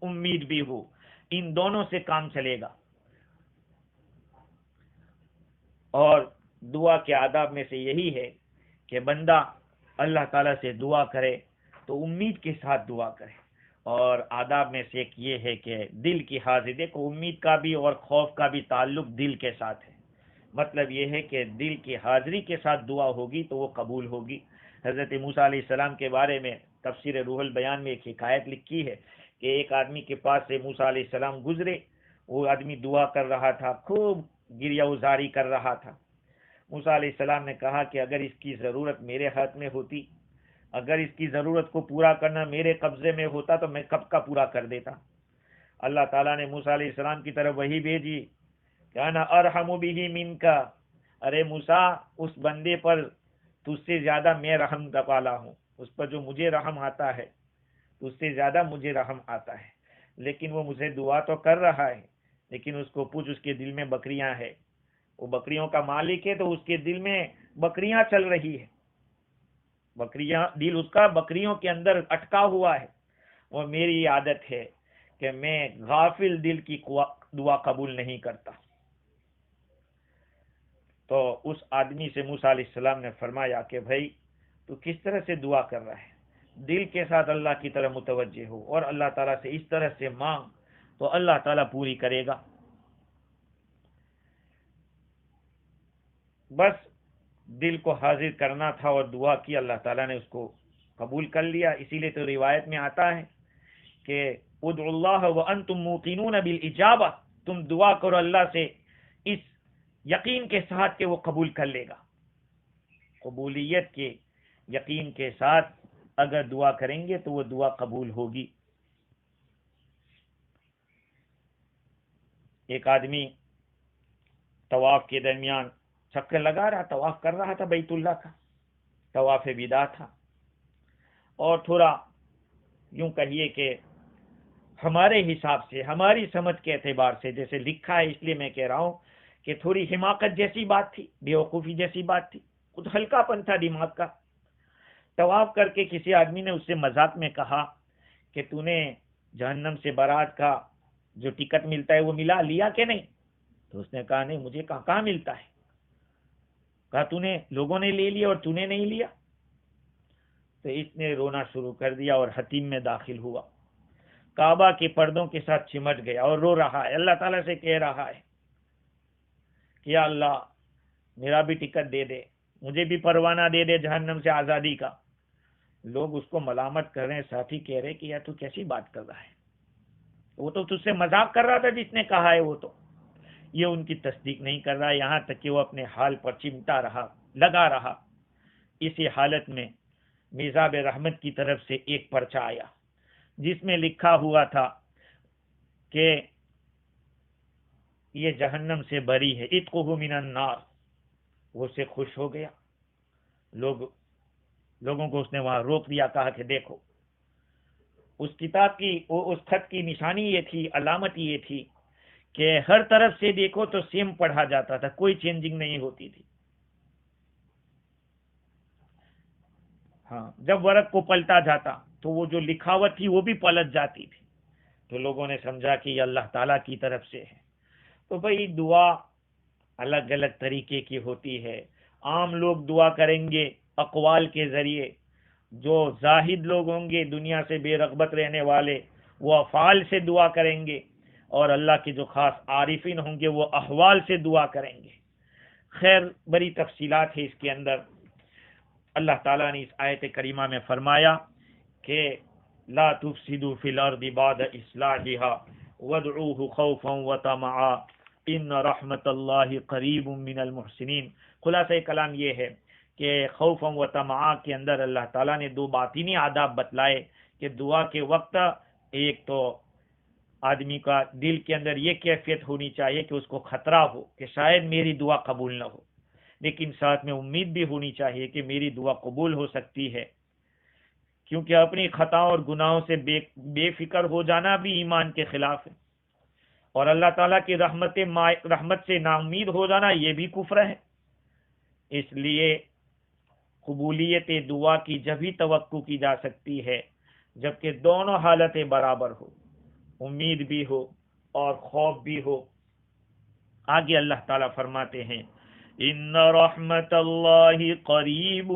Speaker 1: امید بھی ہو، ان دونوں سے کام چلے گا۔ اور دعا کے آداب میں سے یہی ہے کہ بندہ اللہ تعالیٰ سے دعا کرے تو امید کے ساتھ دعا کرے، اور آداب میں سے ایک یہ ہے کہ دل کی حاضری، دیکھو امید کا بھی اور خوف کا بھی تعلق دل کے ساتھ ہے، مطلب یہ ہے کہ دل کی حاضری کے ساتھ دعا ہوگی تو وہ قبول ہوگی۔ حضرت موسیٰ علیہ السلام کے بارے میں تفسیر روح البیان میں ایک حکایت لکھی ہے کہ ایک آدمی کے پاس سے موسیٰ علیہ السلام گزرے، وہ آدمی دعا کر رہا تھا، خوب گریہ وزاری کر رہا تھا۔ موسیٰ علیہ السلام نے کہا کہ اگر اس کی ضرورت میرے ہاتھ میں ہوتی، اگر اس کی ضرورت کو پورا کرنا میرے قبضے میں ہوتا تو میں کب کا پورا کر دیتا۔ اللہ تعالیٰ نے موسیٰ علیہ السلام کی طرف وحی بھیجی کہ انا ارحم بہ منک، ارے موسیٰ اس بندے پر تجھ سے زیادہ میں رحم والا ہوں، اس پر جو مجھے رحم آتا ہے اس سے زیادہ مجھے رحم آتا ہے، لیکن وہ مجھے دعا تو کر رہا ہے، لیکن اس کو پوچھ اس کے دل میں بکریاں ہیں، وہ بکریوں کا مالک ہے تو اس کے دل میں بکریاں چل رہی ہے، بکریاں، دل اس کا بکریوں کے اندر اٹکا ہوا ہے، اور میری عادت ہے کہ میں غافل دل کی دعا قبول نہیں کرتا۔ تو اس آدمی سے موسیٰ علیہ السلام نے فرمایا کہ بھائی تو کس طرح سے دعا کر رہا ہے؟ دل کے ساتھ اللہ کی طرف متوجہ ہو اور اللہ تعالیٰ سے اس طرح سے مانگ تو اللہ تعالیٰ پوری کرے گا. بس دل کو حاضر کرنا تھا اور دعا کی، اللہ تعالیٰ نے اس کو قبول کر لیا. اسی لیے تو روایت میں آتا ہے کہ ادعوا اللہ وانتم موقنون بالاجابہ، تم دعا کرو اللہ سے اس یقین کے ساتھ کہ وہ قبول کر لے گا. قبولیت کے یقین کے ساتھ اگر دعا کریں گے تو وہ دعا قبول ہوگی. ایک آدمی طواف کے درمیان چکر لگا رہا، طواف کر رہا تھا بیت اللہ کا، طواف وداع تھا، اور تھوڑا یوں کہیے کہ ہمارے حساب سے، ہماری سمجھ کے اعتبار سے جیسے لکھا ہے، اس لیے میں کہہ رہا ہوں کہ تھوڑی حماقت جیسی بات تھی، بیوقوفی جیسی بات تھی، کچھ ہلکا پن تھا دماغ کا. طواف کر کے کسی آدمی نے اس سے مذاق میں کہا کہ تو نے جہنم سے برات کا جو ٹکٹ ملتا ہے وہ ملا لیا کہ نہیں؟ تو اس نے کہا نہیں، مجھے کہاں ملتا ہے. کہا تو نے، لوگوں نے لے لیا اور تو نے نہیں لیا. تو اس نے رونا شروع کر دیا اور حتیم میں داخل ہوا، کعبہ کے پردوں کے ساتھ چمٹ گیا اور رو رہا ہے، اللہ تعالیٰ سے کہہ رہا ہے کہ یا اللہ میرا بھی ٹکٹ دے دے، مجھے بھی پروانہ دے دے جہنم سے آزادی کا. لوگ اس کو ملامت کر رہے ہیں، ساتھی کہہ رہے کہ یار تو کیسی بات کر رہا ہے، وہ تو تجھ سے مذاق کر رہا تھا جس نے کہا ہے. وہ تو یہ ان کی تصدیق نہیں کر رہا، یہاں تک کہ وہ اپنے حال پر چمٹا رہا، لگا رہا. اسی حالت میں میزاب رحمت کی طرف سے ایک پرچہ آیا جس میں لکھا ہوا تھا کہ یہ جہنم سے بری ہے، اتقہ من النار. وہ سے خوش ہو گیا. لوگوں کو اس نے وہاں روک دیا، کہا کہ دیکھو اس کتاب کی، اس خط کی نشانی یہ تھی، علامت یہ تھی کہ ہر طرف سے دیکھو تو سیم پڑھا جاتا تھا، کوئی چینجنگ نہیں ہوتی تھی. ہاں، جب ورق کو پلٹا جاتا تو وہ جو لکھاوٹ تھی وہ بھی پلٹ جاتی تھی. تو لوگوں نے سمجھا کہ یہ اللہ تعالیٰ کی طرف سے ہے. تو بھئی دعا الگ الگ طریقے کی ہوتی ہے. عام لوگ دعا کریں گے اقوال کے ذریعے، جو زاہد لوگ ہوں گے دنیا سے بے رغبت رہنے والے وہ افعال سے دعا کریں گے، اور اللہ کے جو خاص عارفین ہوں گے وہ احوال سے دعا کریں گے. خیر بڑی تفصیلات ہے اس کے اندر. اللہ تعالیٰ نے اس آیت کریمہ میں فرمایا کہ لا تفسدوا فی الارض بعد اصلاحها وادعوه خوفا وطمعا ان رحمت اللہ قریب من المحسنین. خلاصہ کلام یہ ہے کہ خوفا وطمعا کے اندر اللہ تعالیٰ نے دو باطنی آداب بتلائے کہ دعا کے وقت ایک تو آدمی کا دل کے اندر یہ کیفیت ہونی چاہیے کہ اس کو خطرہ ہو کہ شاید میری دعا قبول نہ ہو، لیکن ساتھ میں امید بھی ہونی چاہیے کہ میری دعا قبول ہو سکتی ہے، کیونکہ اپنی خطاؤں اور گناہوں سے بے فکر ہو جانا بھی ایمان کے خلاف ہے، اور اللہ تعالیٰ کی رحمت سے نا امید ہو جانا یہ بھی کفر ہے. اس لیے قبولیت دعا کی جب ہی توقع کی جا سکتی ہے جبکہ دونوں حالتیں برابر ہو، امید بھی ہو اور خوف بھی ہو. آگے اللہ تعالیٰ فرماتے ہیں ان رحمت اللہ قریب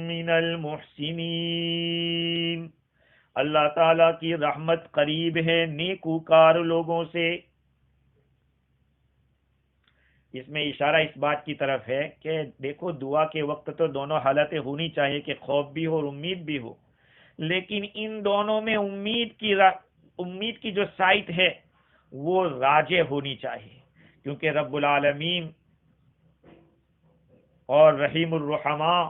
Speaker 1: من المحسنین، اللہ تعالیٰ کی رحمت قریب ہے نیکوکار لوگوں سے. اس میں اشارہ اس بات کی طرف ہے کہ دیکھو دعا کے وقت تو دونوں حالتیں ہونی چاہیے کہ خوف بھی ہو اور امید بھی ہو، لیکن ان دونوں میں امید کی جو سائٹ ہے وہ راجع ہونی چاہیے، کیونکہ رب العالمین اور رحیم الرحماء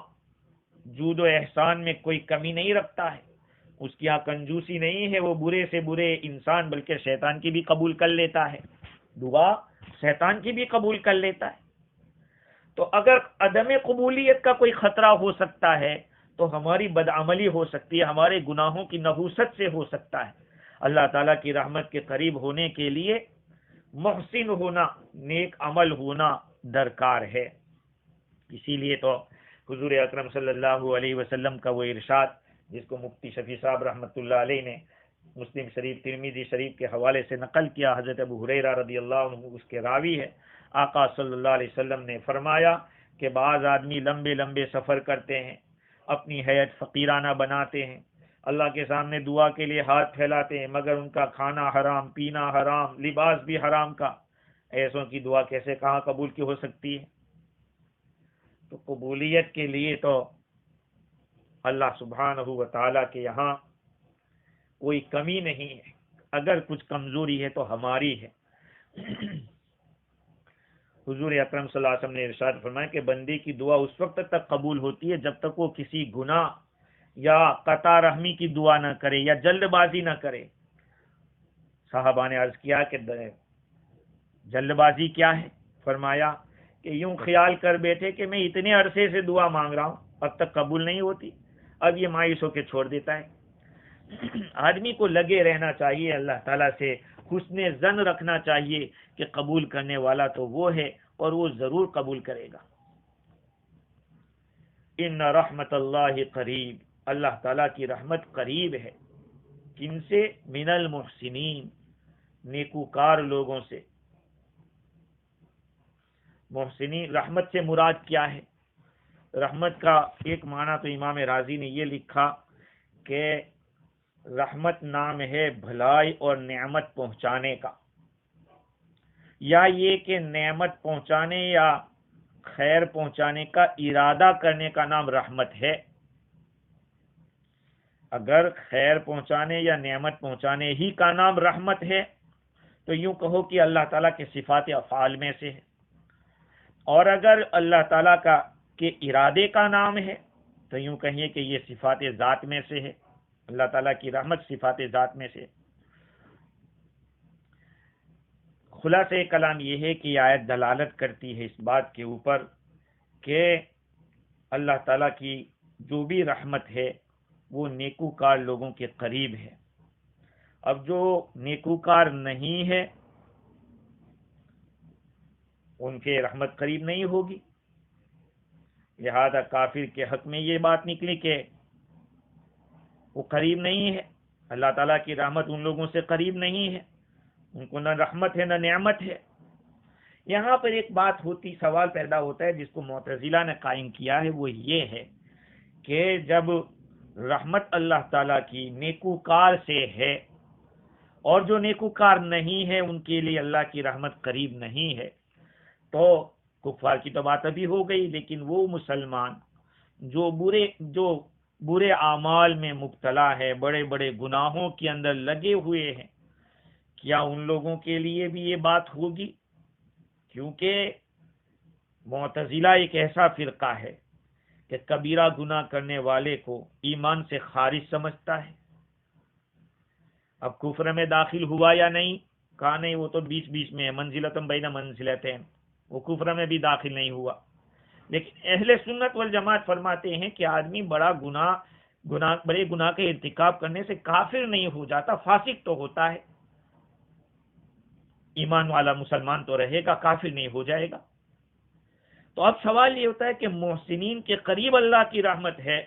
Speaker 1: جود و احسان میں کوئی کمی نہیں رکھتا ہے، اس کی یہاں کنجوسی نہیں ہے. وہ برے سے برے انسان بلکہ شیطان کی بھی قبول کر لیتا ہے، دعا شیطان کی بھی قبول کر لیتا ہے. تو اگر عدم قبولیت کا کوئی خطرہ ہو سکتا ہے تو ہماری بدعملی ہو سکتی ہے، ہمارے گناہوں کی نحوست سے ہو سکتا ہے. اللہ تعالیٰ کی رحمت کے قریب ہونے کے لیے محسن ہونا، نیک عمل ہونا درکار ہے. اسی لیے تو حضور اکرم صلی اللہ علیہ وسلم کا وہ ارشاد جس کو مفتی شفیع صاحب رحمۃ اللہ علیہ نے مسلم شریف ترمذی شریف کے حوالے سے نقل کیا، حضرت ابو ہریرہ رضی اللہ عنہ اس کے راوی ہے، آقا صلی اللہ علیہ وسلم نے فرمایا کہ بعض آدمی لمبے لمبے سفر کرتے ہیں، اپنی حیات فقیرانہ بناتے ہیں، اللہ کے سامنے دعا کے لیے ہاتھ پھیلاتے ہیں مگر ان کا کھانا حرام، پینا حرام، لباس بھی حرام کا، ایسوں کی دعا کیسے کہاں قبول کی ہو سکتی ہے؟ تو قبولیت کے لیے تو اللہ سبحانہ و تعالیٰ کے یہاں کوئی کمی نہیں ہے، اگر کچھ کمزوری ہے تو ہماری ہے۔ حضور اکرم صلی اللہ علیہ وسلم نے ارشاد فرمایا کہ بندے کی دعا اس وقت تک قبول ہوتی ہے جب تک وہ کسی گناہ یا قطع رحمی کی دعا نہ کرے یا جلد بازی نہ کرے۔ صحابہ نے عرض کیا کہ جلد بازی کیا ہے؟ فرمایا کہ یوں خیال کر بیٹھے کہ میں اتنے عرصے سے دعا مانگ رہا ہوں، اب تک قبول نہیں ہوتی، اب یہ مایوس ہو کے چھوڑ دیتا ہے۔ آدمی کو لگے رہنا چاہیے، اللہ تعالیٰ سے حسن ظن رکھنا چاہیے کہ قبول کرنے والا تو وہ ہے اور وہ ضرور قبول کرے گا۔ ان رحمت اللہ قریب، اللہ تعالیٰ کی رحمت قریب ہے۔ کن سے؟ من المحسنین، نیکوکار لوگوں سے۔ محسنین، رحمت سے مراد کیا ہے؟ رحمت کا ایک معنی تو امام رازی نے یہ لکھا کہ رحمت نام ہے بھلائی اور نعمت پہنچانے کا، یا یہ کہ نعمت پہنچانے یا خیر پہنچانے کا ارادہ کرنے کا نام رحمت ہے۔ اگر خیر پہنچانے یا نعمت پہنچانے ہی کا نام رحمت ہے تو یوں کہو کہ اللہ تعالیٰ کے صفات افعال میں سے ہے، اور اگر اللہ تعالیٰ کا کے ارادے کا نام ہے تو یوں کہیے کہ یہ صفات ذات میں سے ہے، اللہ تعالیٰ کی رحمت صفات ذات میں سے۔ خلاصہ کلام یہ ہے کہ یہ آیت دلالت کرتی ہے اس بات کے اوپر کہ اللہ تعالیٰ کی جو بھی رحمت ہے وہ نیکوکار لوگوں کے قریب ہے۔ اب جو نیکوکار نہیں ہے ان کے رحمت قریب نہیں ہوگی، لہذا کافر کے حق میں یہ بات نکلی کہ وہ قریب نہیں ہے، اللہ تعالیٰ کی رحمت ان لوگوں سے قریب نہیں ہے، ان کو نہ رحمت ہے نہ نعمت ہے۔ یہاں پر ایک بات ہوتی، سوال پیدا ہوتا ہے جس کو معتزلہ نے قائم کیا ہے، وہ یہ ہے کہ جب رحمت اللہ تعالیٰ کی نیکوکار سے ہے اور جو نیکوکار نہیں ہے ان کے لیے اللہ کی رحمت قریب نہیں ہے، تو کفار کی تو بات ابھی ہو گئی، لیکن وہ مسلمان جو برے اعمال میں مبتلا ہے، بڑے بڑے گناہوں کے اندر لگے ہوئے ہیں، کیا ان لوگوں کے لیے بھی یہ بات ہوگی؟ کیونکہ معتزلہ ایک ایسا فرقہ ہے کہ کبیرہ گناہ کرنے والے کو ایمان سے خارج سمجھتا ہے۔ اب کفر میں داخل ہوا یا نہیں؟ کہا نہیں، وہ تو بیچ میں ہے، منزلتم بین منزلتین، وہ کفر میں بھی داخل نہیں ہوا۔ لیکن اہل سنت والجماعت فرماتے ہیں کہ آدمی بڑے گناہ کے ارتکاب کرنے سے کافر نہیں ہو جاتا، فاسق تو ہوتا ہے، ایمان والا مسلمان تو رہے گا، کافر نہیں ہو جائے گا۔ تو اب سوال یہ ہوتا ہے کہ محسنین کے قریب اللہ کی رحمت ہے،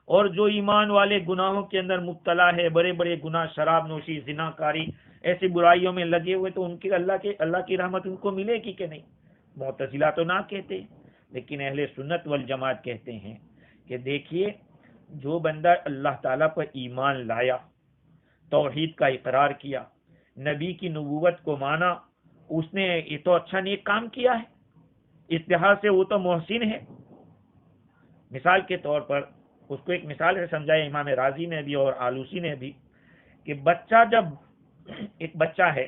Speaker 1: اور جو ایمان والے گناہوں کے اندر مبتلا ہے، بڑے بڑے گناہ، شراب نوشی، زنا کاری، ایسی برائیوں میں لگے ہوئے، تو ان کے اللہ کی رحمت ان کو ملے گی کہ نہیں؟ معتزلہ تو نہ کہتے، لیکن اہل سنت والجماعت کہتے ہیں کہ دیکھیے، جو بندہ اللہ تعالیٰ پر ایمان لایا، توحید کا اقرار کیا، نبی کی نبوت کو مانا، اس نے یہ تو اچھا نیک کام کیا ہے، اس لحاظ سے وہ تو محسن ہے۔ مثال کے طور پر اس کو ایک مثال سے سمجھایا امام رازی نے بھی اور آلوسی نے بھی، کہ ایک بچہ ہے،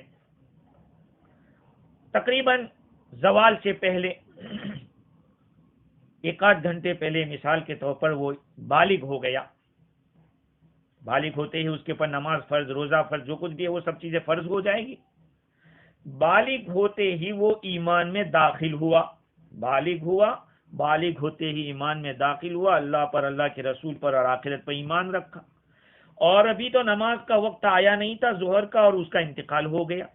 Speaker 1: تقریباً زوال سے پہلے 1-8 گھنٹے پہلے مثال کے طور پر وہ بالغ ہو گیا، بالغ ہوتے ہی اس کے پر نماز فرض، روزہ فرض، جو کچھ بھی ہے وہ سب چیزیں فرض ہو جائے گی۔ بالغ ہوتے ہی وہ ایمان میں داخل ہوا، بالغ ہوتے ہی ایمان میں داخل ہوا، اللہ پر، اللہ کے رسول پر اور آخرت پر ایمان رکھا، اور ابھی تو نماز کا وقت آیا نہیں تھا ظہر کا، اور اس کا انتقال ہو گیا۔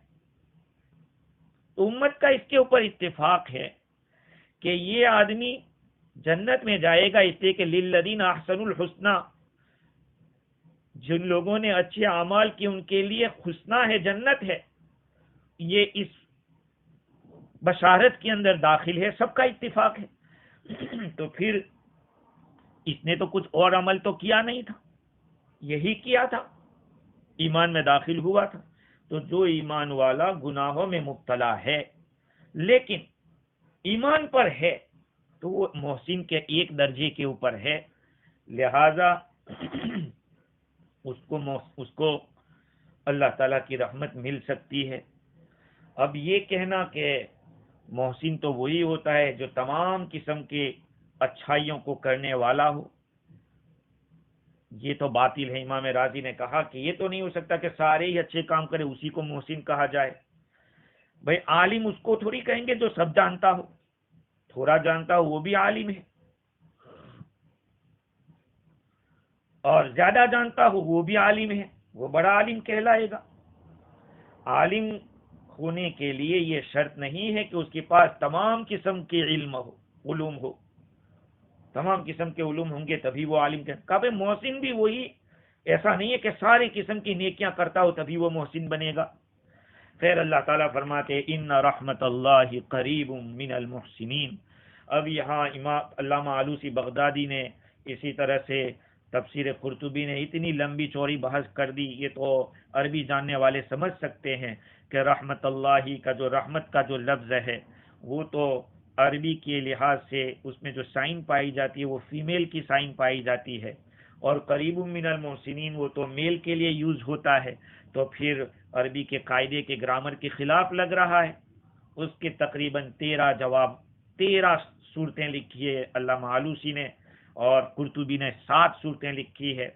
Speaker 1: تو امت کا اس کے اوپر اتفاق ہے کہ یہ آدمی جنت میں جائے گا، اس لیے کہ للذین احسنوا الحسنی، جن لوگوں نے اچھے اعمال کیے ان کے لیے حسنہ ہے، جنت ہے، یہ اس بشارت کے اندر داخل ہے، سب کا اتفاق ہے۔ تو پھر اس نے تو کچھ اور عمل تو کیا نہیں تھا، یہی کیا تھا، ایمان میں داخل ہوا تھا. تو جو ایمان والا گناہوں میں مبتلا ہے لیکن ایمان پر ہے تو وہ محسن کے ایک درجے کے اوپر ہے، لہذا اس کو اللہ تعالیٰ کی رحمت مل سکتی ہے. اب یہ کہنا کہ محسن تو وہی ہوتا ہے جو تمام قسم کے اچھائیوں کو کرنے والا ہو، یہ تو باطل ہے. امام راضی نے کہا کہ یہ تو نہیں ہو سکتا کہ سارے ہی اچھے کام کرے اسی کو محسن کہا جائے. بھئی عالم اس کو تھوڑی کہیں گے جو سب جانتا ہو، تھوڑا جانتا ہو وہ بھی عالم ہے، اور زیادہ جانتا ہو وہ بھی عالم ہے، وہ بڑا عالم کہلائے گا. عالم ہونے کے لیے یہ شرط نہیں ہے کہ اس کے پاس تمام قسم کے علوم ہو، تمام قسم کے علوم ہوں گے تبھی وہ عالم کہا. محسن بھی وہی، ایسا نہیں ہے کہ ساری قسم کی نیکیاں کرتا ہو تبھی وہ محسن بنے گا. خیر اللہ تعالیٰ فرماتے ان رحمت اللہ قریب من المحسنین. اب یہاں امام علامہ آلوسی بغدادی نے اسی طرح سے تفسیر قرطبی نے اتنی لمبی چوڑی بحث کر دی، یہ تو عربی جاننے والے سمجھ سکتے ہیں کہ رحمت اللہ کا جو رحمت کا جو لفظ ہے وہ تو عربی کے لحاظ سے اس میں جو سائن پائی جاتی ہے وہ فیمیل کی سائن پائی جاتی ہے، اور قریب من المحسنین وہ تو میل کے لیے یوز ہوتا ہے، تو پھر عربی کے قاعدے کے گرامر کے خلاف لگ رہا ہے. اس کے تقریباً 13 صورتیں لکھی ہے علامہ آلوسی نے، اور قرطبی نے 7 صورتیں لکھی ہے.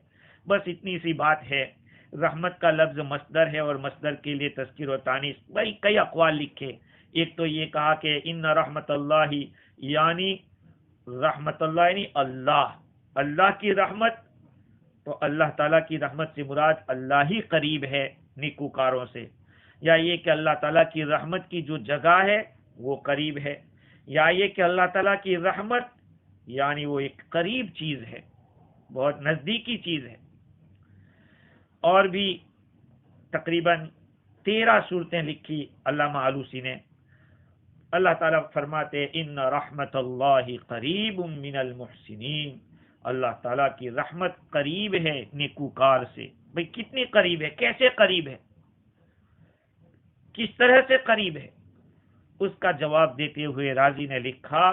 Speaker 1: بس اتنی سی بات ہے. رحمت کا لفظ مصدر ہے اور مصدر کے لیے تذکیر و تانیث بھائی کئی اقوال لکھے. ایک تو یہ کہا کہ ان رحمت اللہ یعنی رحمت اللہ یعنی اللہ کی رحمت، تو اللہ تعالیٰ کی رحمت سے مراد اللہ ہی قریب ہے نیکوکاروں سے، یا یہ کہ اللہ تعالیٰ کی رحمت کی جو جگہ ہے وہ قریب ہے، یا یہ کہ اللہ تعالیٰ کی رحمت یعنی وہ ایک قریب چیز ہے، بہت نزدیکی چیز ہے. اور بھی تقریباً 13 صورتیں لکھی علامہ آلوسی نے. اللہ تعالیٰ فرماتے ان رحمت اللہ قریب من المحسنین، اللہ تعالیٰ کی رحمت قریب ہے نیکوکار سے. بھئی کتنی قریب ہے، کیسے قریب ہے، کس طرح سے قریب ہے؟ اس کا جواب دیتے ہوئے راضی نے لکھا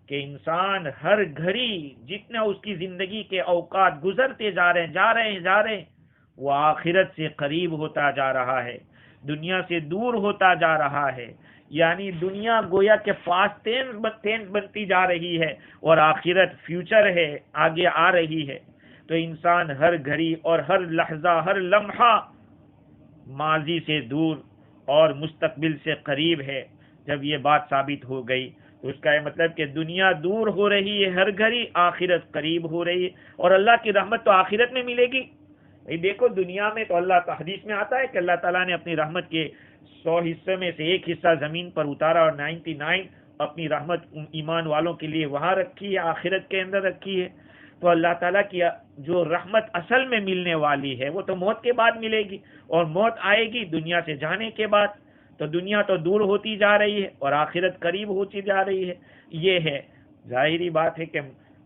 Speaker 1: کہ انسان ہر گھڑی جتنا اس کی زندگی کے اوقات گزرتے جا رہے ہیں وہ آخرت سے قریب ہوتا جا رہا ہے، دنیا سے دور ہوتا جا رہا ہے. یعنی دنیا گویا کے پاس ٹینس بنتی جا رہی ہے اور آخرت فیوچر ہے، آگے آ رہی ہے. تو انسان ہر گھڑی اور ہر لحظہ ہر لمحہ ماضی سے دور اور مستقبل سے قریب ہے. جب یہ بات ثابت ہو گئی تو اس کا یہ مطلب کہ دنیا دور ہو رہی ہے ہر گھڑی، آخرت قریب ہو رہی ہے، اور اللہ کی رحمت تو آخرت میں ملے گی. دیکھو دنیا میں تو اللہ کا حدیث میں آتا ہے کہ اللہ تعالیٰ نے اپنی رحمت کے 100 حصے میں سے ایک حصہ زمین پر اتارا اور 99 اپنی رحمت ایمان والوں کے لیے وہاں رکھی ہے، آخرت کے اندر رکھی ہے. تو اللہ تعالیٰ کی جو رحمت اصل میں ملنے والی ہے وہ تو موت کے بعد ملے گی، اور موت آئے گی دنیا سے جانے کے بعد. تو دنیا تو دور ہوتی جا رہی ہے اور آخرت قریب ہوتی جا رہی ہے. یہ ہے ظاہری بات ہے کہ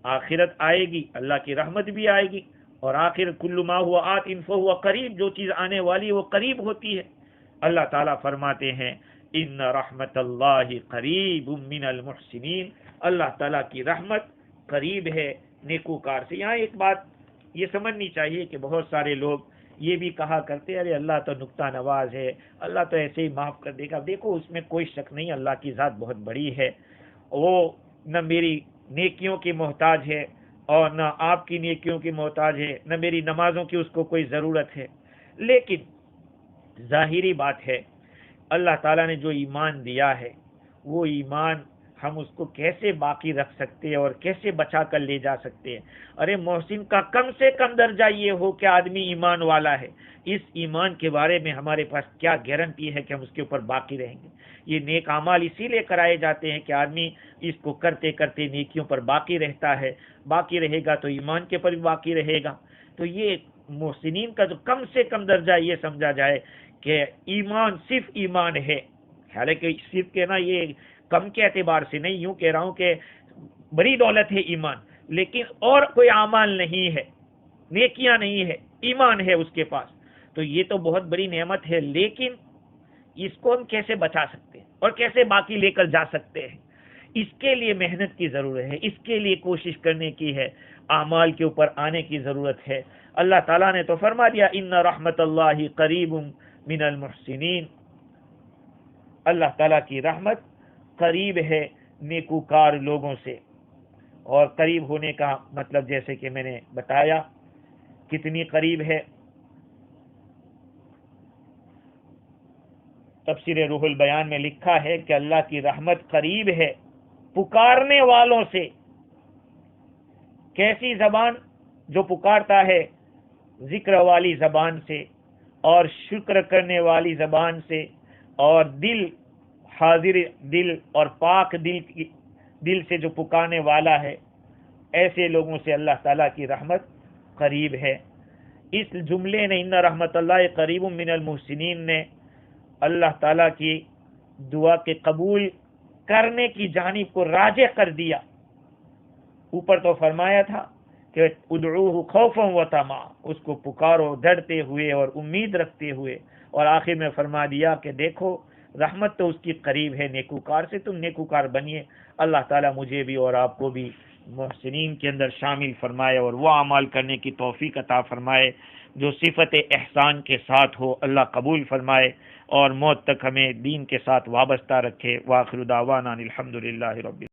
Speaker 1: آخرت آئے گی، اللہ کی رحمت بھی آئے گی، اور آخر کل ما ہوا آت فہو قریب، جو چیز آنے والی وہ قریب ہوتی ہے. اللہ تعالیٰ فرماتے ہیں ان رحمت اللہ قریب من المحسنین، اللہ تعالیٰ کی رحمت قریب ہے نیکوکار سے. یہاں ایک بات یہ سمجھنی چاہیے کہ بہت سارے لوگ یہ بھی کہا کرتے ارے اللہ تو نکتہ نواز ہے، اللہ تو ایسے ہی معاف کر دے گا. دیکھو اس میں کوئی شک نہیں، اللہ کی ذات بہت بڑی ہے، وہ نہ میری نیکیوں کی محتاج ہے اور نہ آپ کی نیکیوں کی محتاج ہے، نہ میری نمازوں کی اس کو کوئی ضرورت ہے. لیکن ظاہری بات ہے اللہ تعالیٰ نے جو ایمان دیا ہے وہ ایمان ہم اس کو کیسے باقی رکھ سکتے ہیں اور کیسے بچا کر لے جا سکتے ہیں؟ ارے محسن کا کم سے کم درجہ یہ ہو کہ آدمی ایمان والا ہے. اس ایمان کے بارے میں ہمارے پاس کیا گارنٹی ہے کہ ہم اس کے اوپر باقی رہیں گے؟ یہ نیک اعمال اسی لیے کرائے جاتے ہیں کہ آدمی اس کو کرتے کرتے نیکیوں پر باقی رہتا ہے، باقی رہے گا تو ایمان کے پر بھی باقی رہے گا. تو یہ محسنین کا جو کم سے کم درجہ یہ سمجھا جائے کہ ایمان صرف ایمان ہے. حالانکہ صرف کہنا یہ کم کے اعتبار سے نہیں، یوں کہہ رہا ہوں کہ بڑی دولت ہے ایمان، لیکن اور کوئی اعمال نہیں ہے. نیکیاں نہیں ہے، ایمان ہے اس کے پاس، تو یہ تو بہت بڑی نعمت ہے، لیکن اس کو ہم کیسے بچا سکتے ہیں اور کیسے باقی لے کر جا سکتے ہیں؟ اس کے لیے محنت کی ضرورت ہے، اس کے لیے کوشش کرنے کی ہے، اعمال کے اوپر آنے کی ضرورت ہے۔ اللہ تعالیٰ نے تو فرما دیا ان رحمت اللہ قریب من المحسنین، اللہ تعالیٰ کی رحمت قریب ہے نیکوکار لوگوں سے۔ اور قریب ہونے کا مطلب جیسے کہ میں نے بتایا کتنی قریب ہے، تفسیر روح البیان میں لکھا ہے کہ اللہ کی رحمت قریب ہے پکارنے والوں سے۔ کیسی زبان؟ جو پکارتا ہے ذکر والی زبان سے اور شکر کرنے والی زبان سے، اور دل حاضر دل اور پاک دل سے جو پکارنے والا ہے، ایسے لوگوں سے اللہ تعالیٰ کی رحمت قریب ہے۔ اس جملے نے ان رحمت اللہ قریب من المحسنین نے اللہ تعالیٰ کی دعا کے قبول کرنے کی جانب کو راجح کر دیا۔ اوپر تو فرمایا تھا کہ ادعوہ خوفا و طمعا، اس کو پکارو ڈرتے ہوئے اور امید رکھتے ہوئے، اور آخر میں فرما دیا کہ دیکھو رحمت تو اس کی قریب ہے نیکوکار سے، تم نیکوکار بنیے۔ اللہ تعالیٰ مجھے بھی اور آپ کو بھی محسنین کے اندر شامل فرمائے اور وہ اعمال کرنے کی توفیق عطا فرمائے جو صفت احسان کے ساتھ ہو، اللہ قبول فرمائے اور موت تک ہمیں دین کے ساتھ وابستہ رکھے۔ وآخر دعوانا الحمدللہ رب